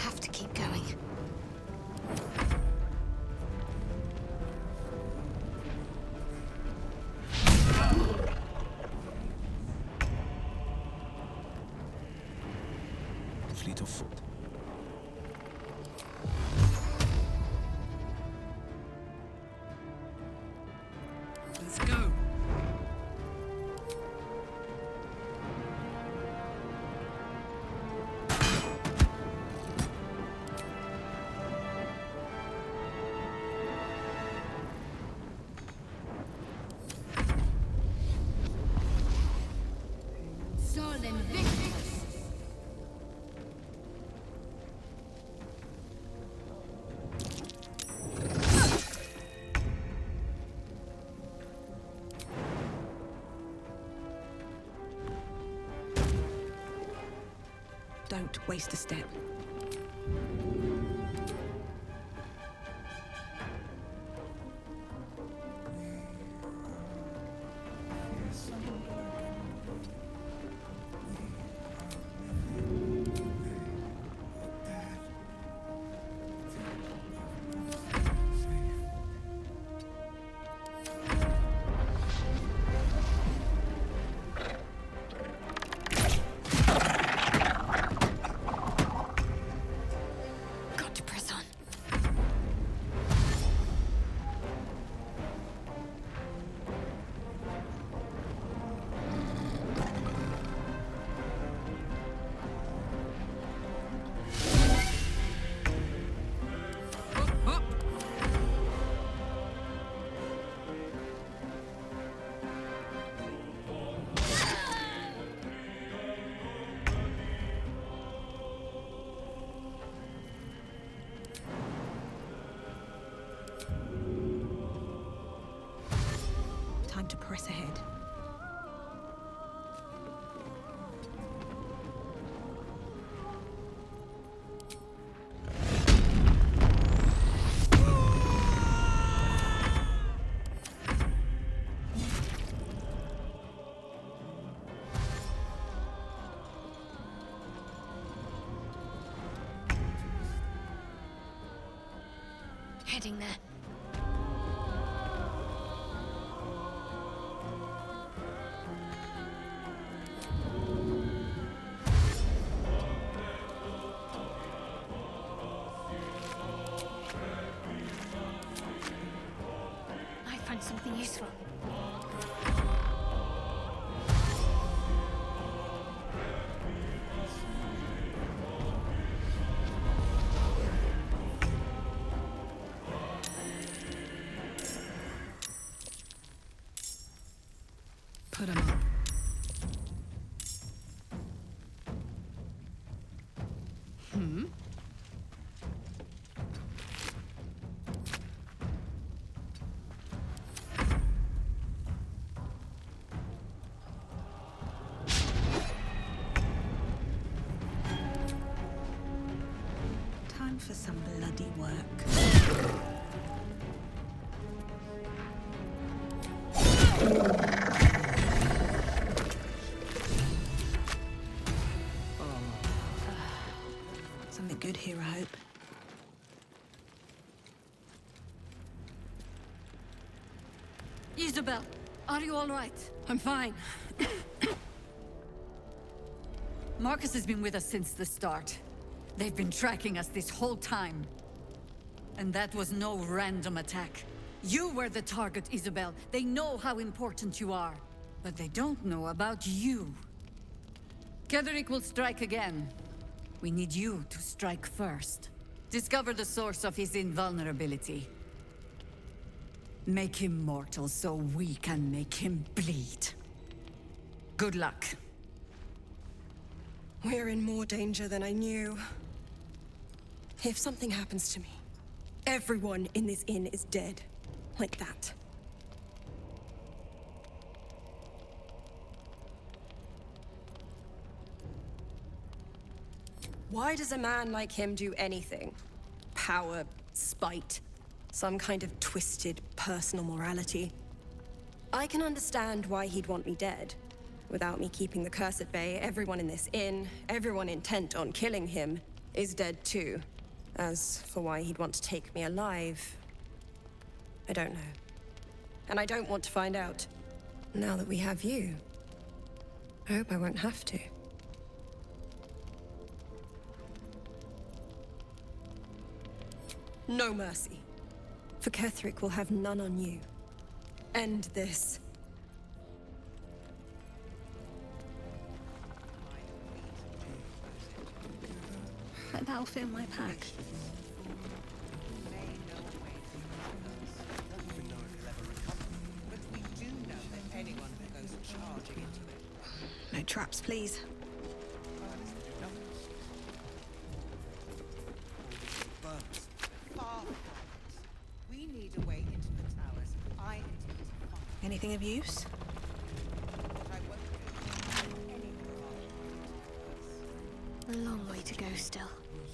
Have to keep going. Fleet of foot. Let's go. Solemn victims. Don't waste a step. Got to press on. Time to press ahead. Heading there. I found something useful. Put 'em up. Time for some bloody work. good here, I hope. Isabel, are you all right? I'm fine. Marcus has been with us since the start. They've been tracking us this whole time. And that was no random attack. You were the target, Isabel. They know how important you are. But they don't know about you. Ketheric will strike again. We need you to strike first. Discover the source of his invulnerability. Make him mortal so we can make him bleed. Good luck. We're in more danger than I knew. If something happens to me, everyone in this inn is dead. Like that. Why does a man like him do anything? Power, spite, some kind of twisted personal morality. I can understand why he'd want me dead. Without me keeping the curse at bay, everyone in this inn, everyone intent on killing him, is dead too. As for why he'd want to take me alive, I don't know. And I don't want to find out. Now that we have you, I hope I won't have to. No mercy. For Ketheric will have none on you. End this. But that'll fit in my pack. No traps, please. We need a way into the towers. I intend to find Anything of use? what I won't do. Any more. A long way to go still.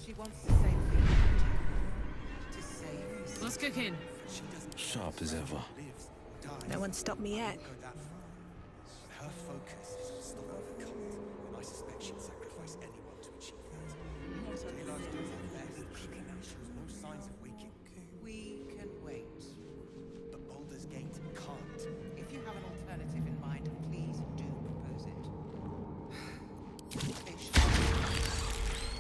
She wants the same thing to save. Let's kick in. Sharp as ever. No one stopped me yet. Her focus is on stopping the cult, and I suspect she'd sacrifice anyone to achieve that. Taylor's doing her best. She shows no signs of waking. We can wait. But Baldur's Gate can't. If you have an alternative in mind, please do propose it. Fish.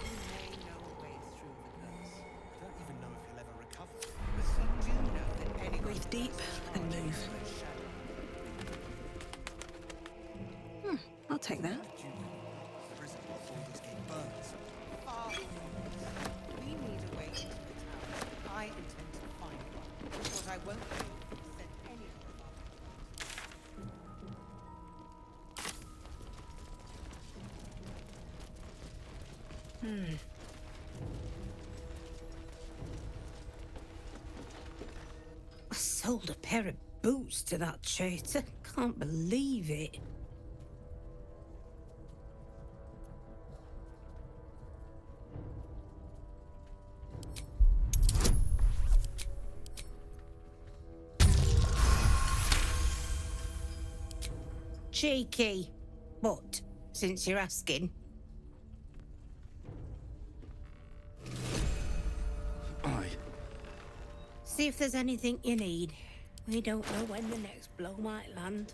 You may know a way through the curse. I don't even know if he'll ever recover. But you do know that anyone Breathe deep and move. I'll take that. We need a way into the tower. I intend to find one. What I won't do is send any of our I sold a pair of boots to that traitor. Can't believe it. Cheeky. But, since you're asking. Aye. See if there's anything you need. We don't know when the next blow might land.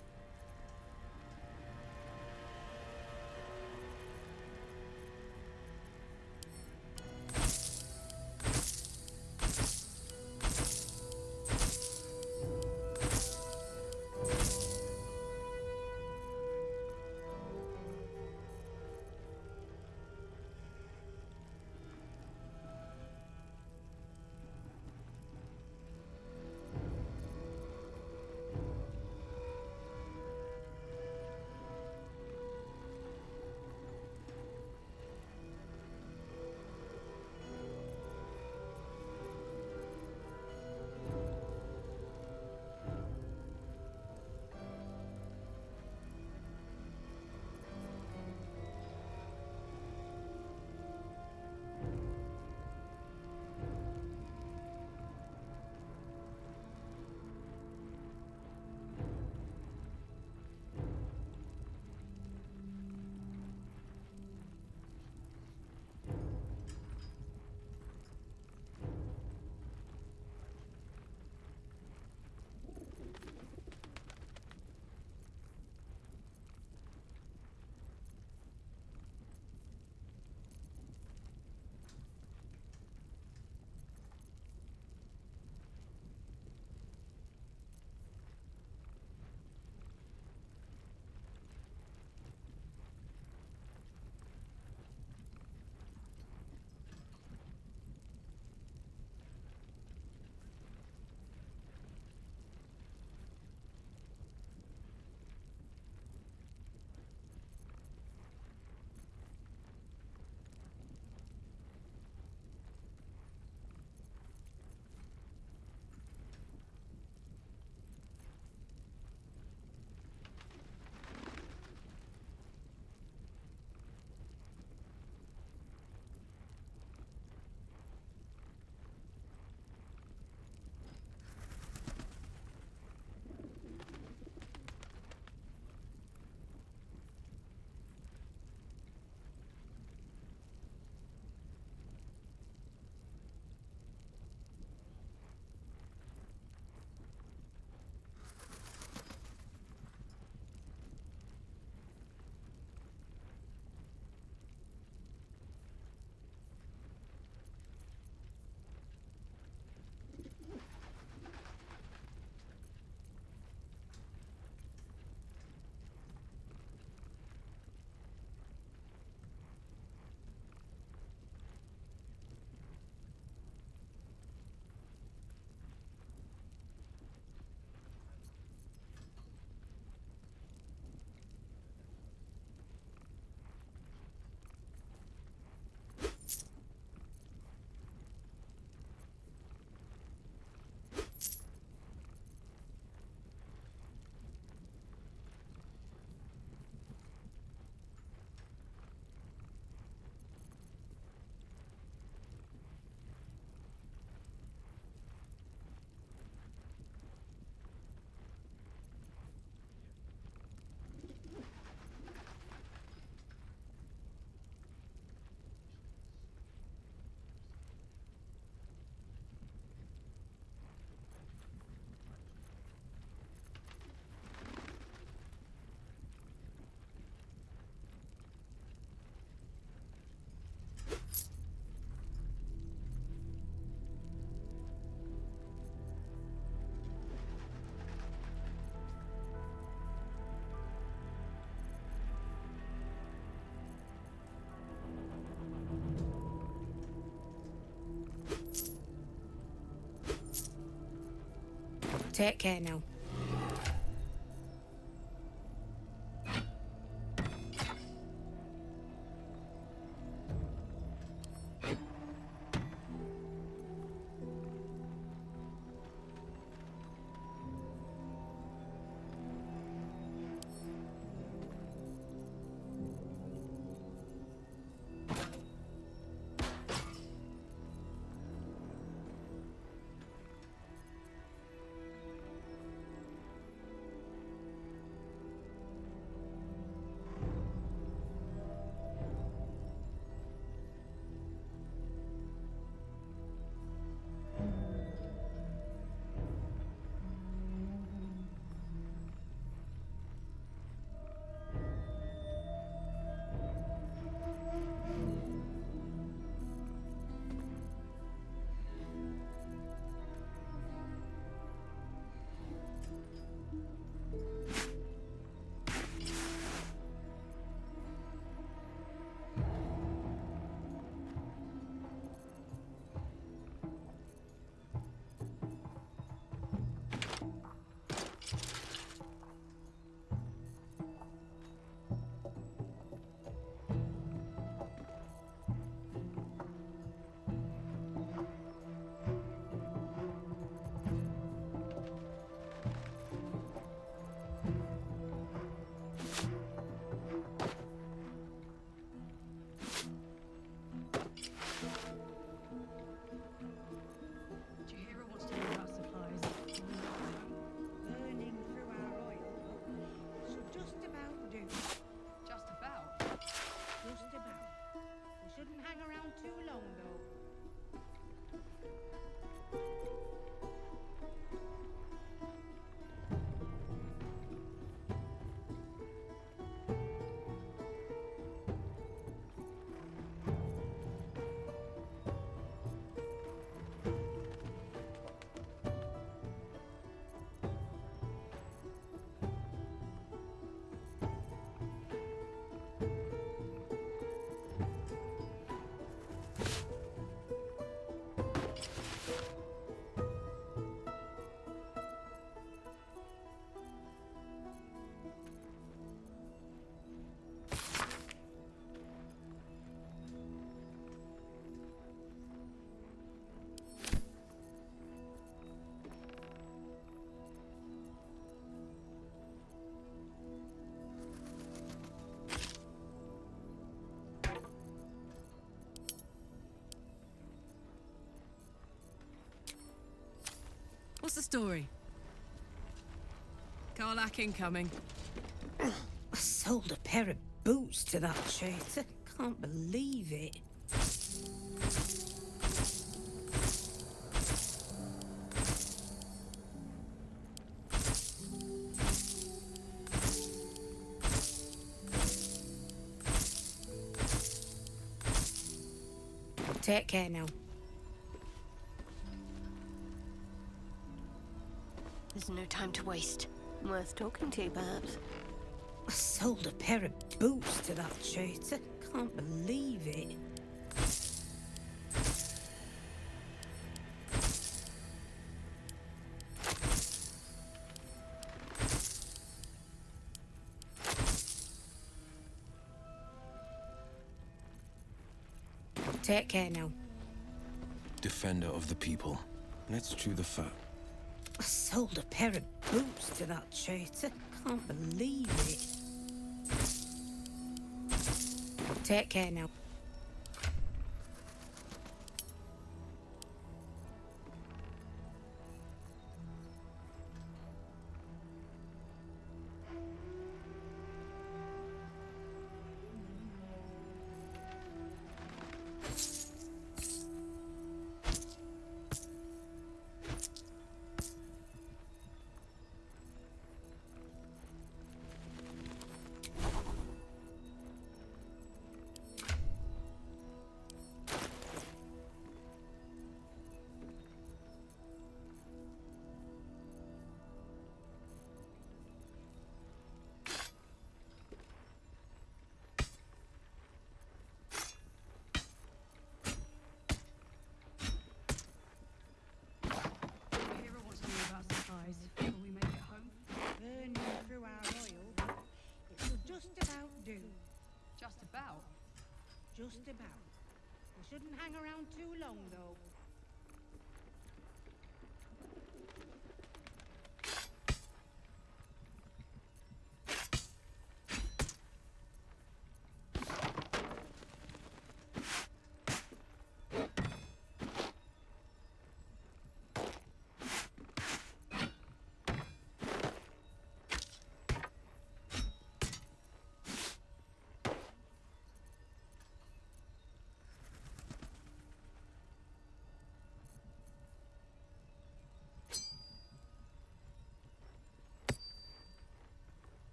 Take care now. What's the story? Karlach incoming. I sold a pair of boots to that traitor. Can't believe it. Take care now. There's no time to waste. Worth talking to, perhaps. I sold a pair of boots to that traitor. Can't believe it. Take care now. Defender of the people. Let's chew the fat. I sold a pair of boots to that traitor. Can't believe it. Take care now. Just about. Just about. We shouldn't hang around too long, though.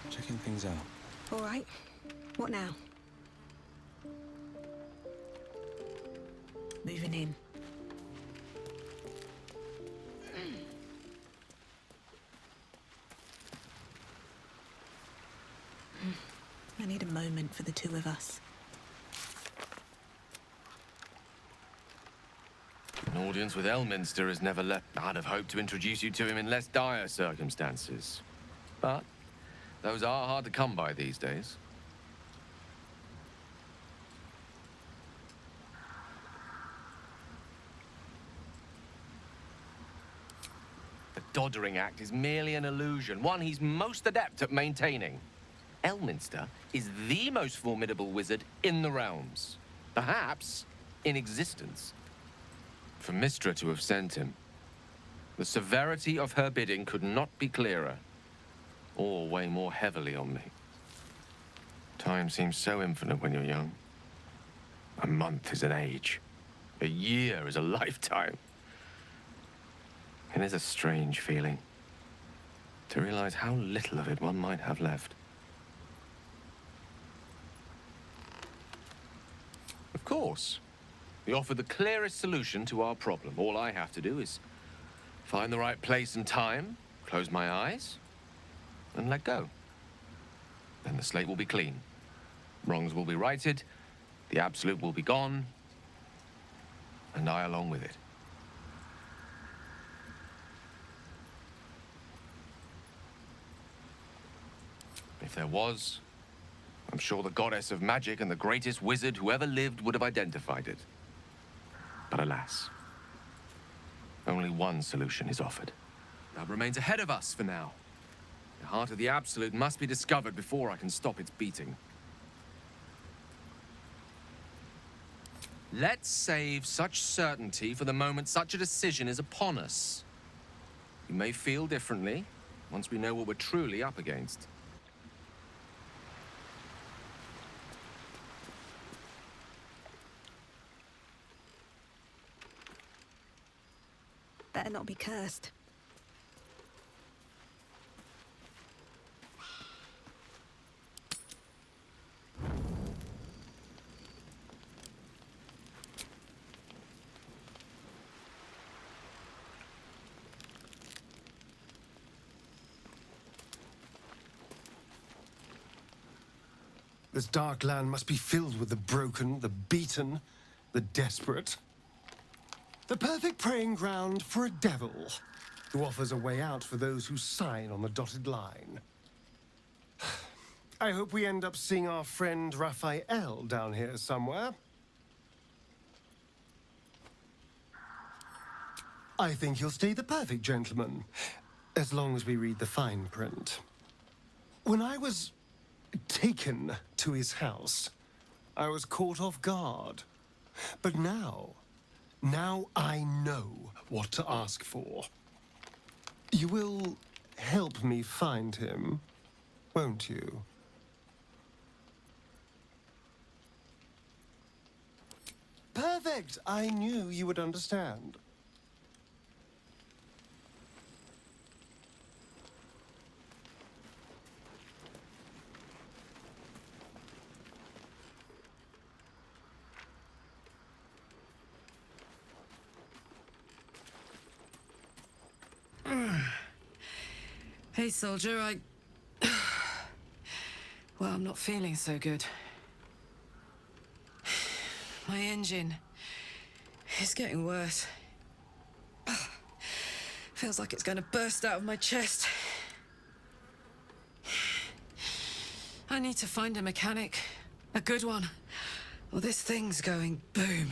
Checking things out. All right. What now? Moving in. I need a moment for the two of us. An audience with Elminster has never left. I'd have hoped to introduce you to him in less dire circumstances. But those are hard to come by these days. The Doddering Act is merely an illusion, one he's most adept at maintaining. Elminster is the most formidable wizard in the realms. Perhaps in existence. For Mystra to have sent him, the severity of her bidding could not be clearer, or weigh more heavily on me. Time seems so infinite when you're young. A month is an age. A year is a lifetime. It is a strange feeling to realize how little of it one might have left. Of course, we offer the clearest solution to our problem. All I have to do is find the right place and time, close my eyes, and let go. Then the slate will be clean. Wrongs will be righted, the absolute will be gone, and I along with it. If there was, I'm sure the goddess of magic and the greatest wizard who ever lived would have identified it. But alas, only one solution is offered. That remains ahead of us for now. The heart of the Absolute must be discovered before I can stop its beating. Let's save such certainty for the moment such a decision is upon us. You may feel differently once we know what we're truly up against. Better not be cursed. This dark land must be filled with the broken, the beaten, the desperate. The perfect preying ground for a devil who offers a way out for those who sign on the dotted line. I hope we end up seeing our friend Raphael down here somewhere. I think you'll stay the perfect gentleman, as long as we read the fine print. When I was taken to his house, I was caught off guard. But now I know what to ask for. You will help me find him, won't you? Perfect! I knew you would understand. Hey, soldier, well, I'm not feeling so good. My engine is getting worse. Feels like it's going to burst out of my chest. I need to find a mechanic. A good one. Or this thing's going boom.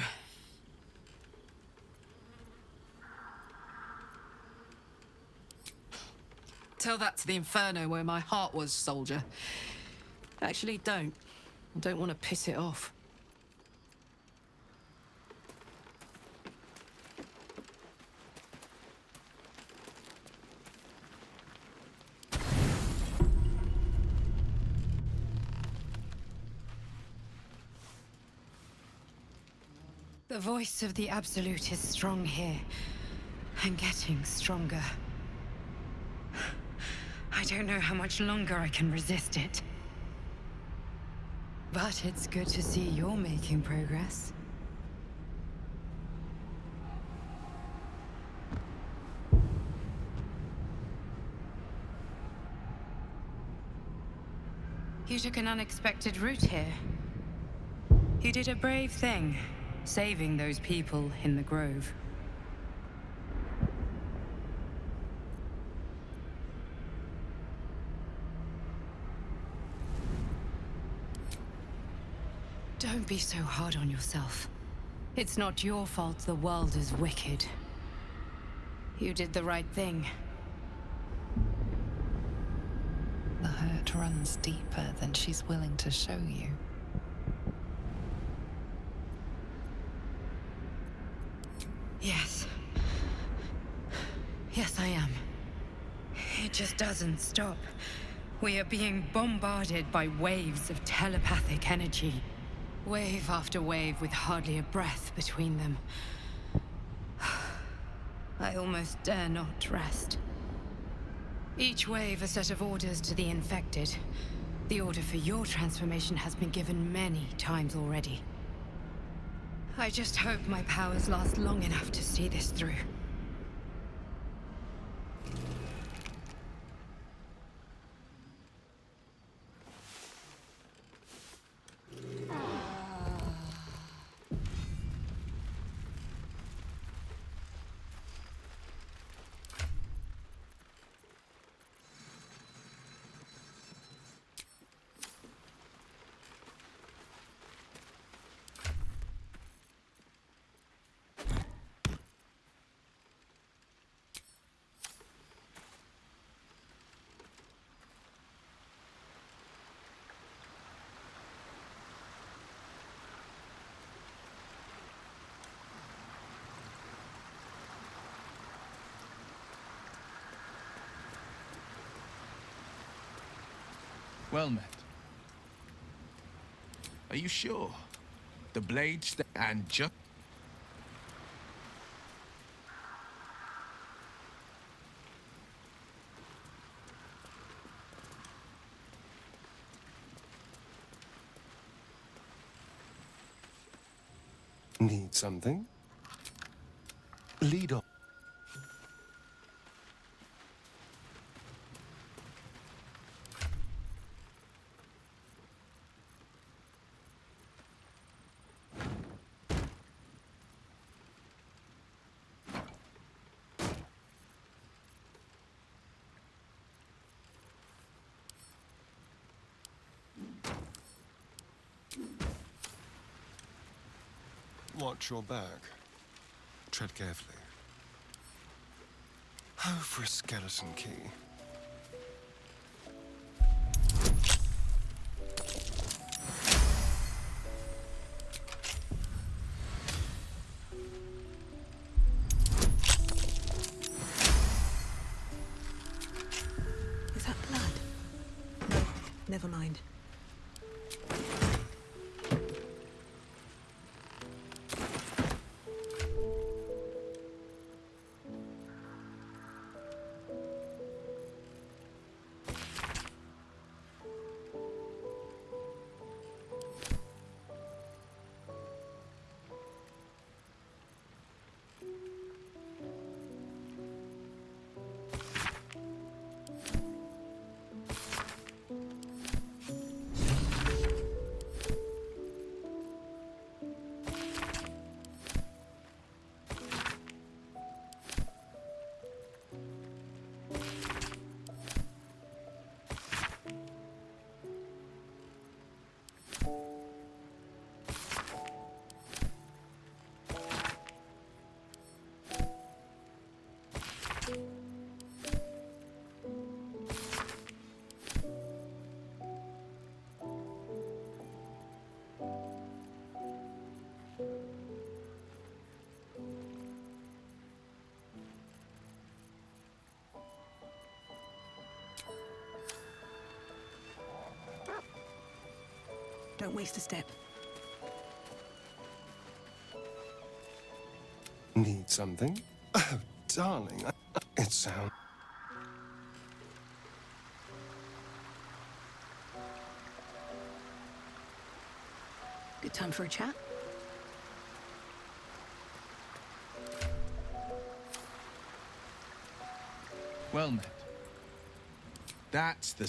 Tell that to the inferno where my heart was, soldier. Actually, don't. I don't want to piss it off. The voice of the Absolute is strong here, and getting stronger. I don't know how much longer I can resist it. But it's good to see you're making progress. You took an unexpected route here. You did a brave thing, saving those people in the grove. Don't be so hard on yourself. It's not your fault the world is wicked. You did the right thing. The hurt runs deeper than she's willing to show you. Yes. Yes, I am. It just doesn't stop. We are being bombarded by waves of telepathic energy. Wave after wave with hardly a breath between them. I almost dare not rest. Each wave a set of orders to the infected. The order for your transformation has been given many times already. I just hope my powers last long enough to see this through. Well met. Are you sure? The blade and just... Need something? Lead on. Watch your back. Tread carefully. Oh, for a skeleton key. Is that blood? No, never mind. Don't waste a step. Need something? Oh, darling, it sounds... Good time for a chat? Well met. That's the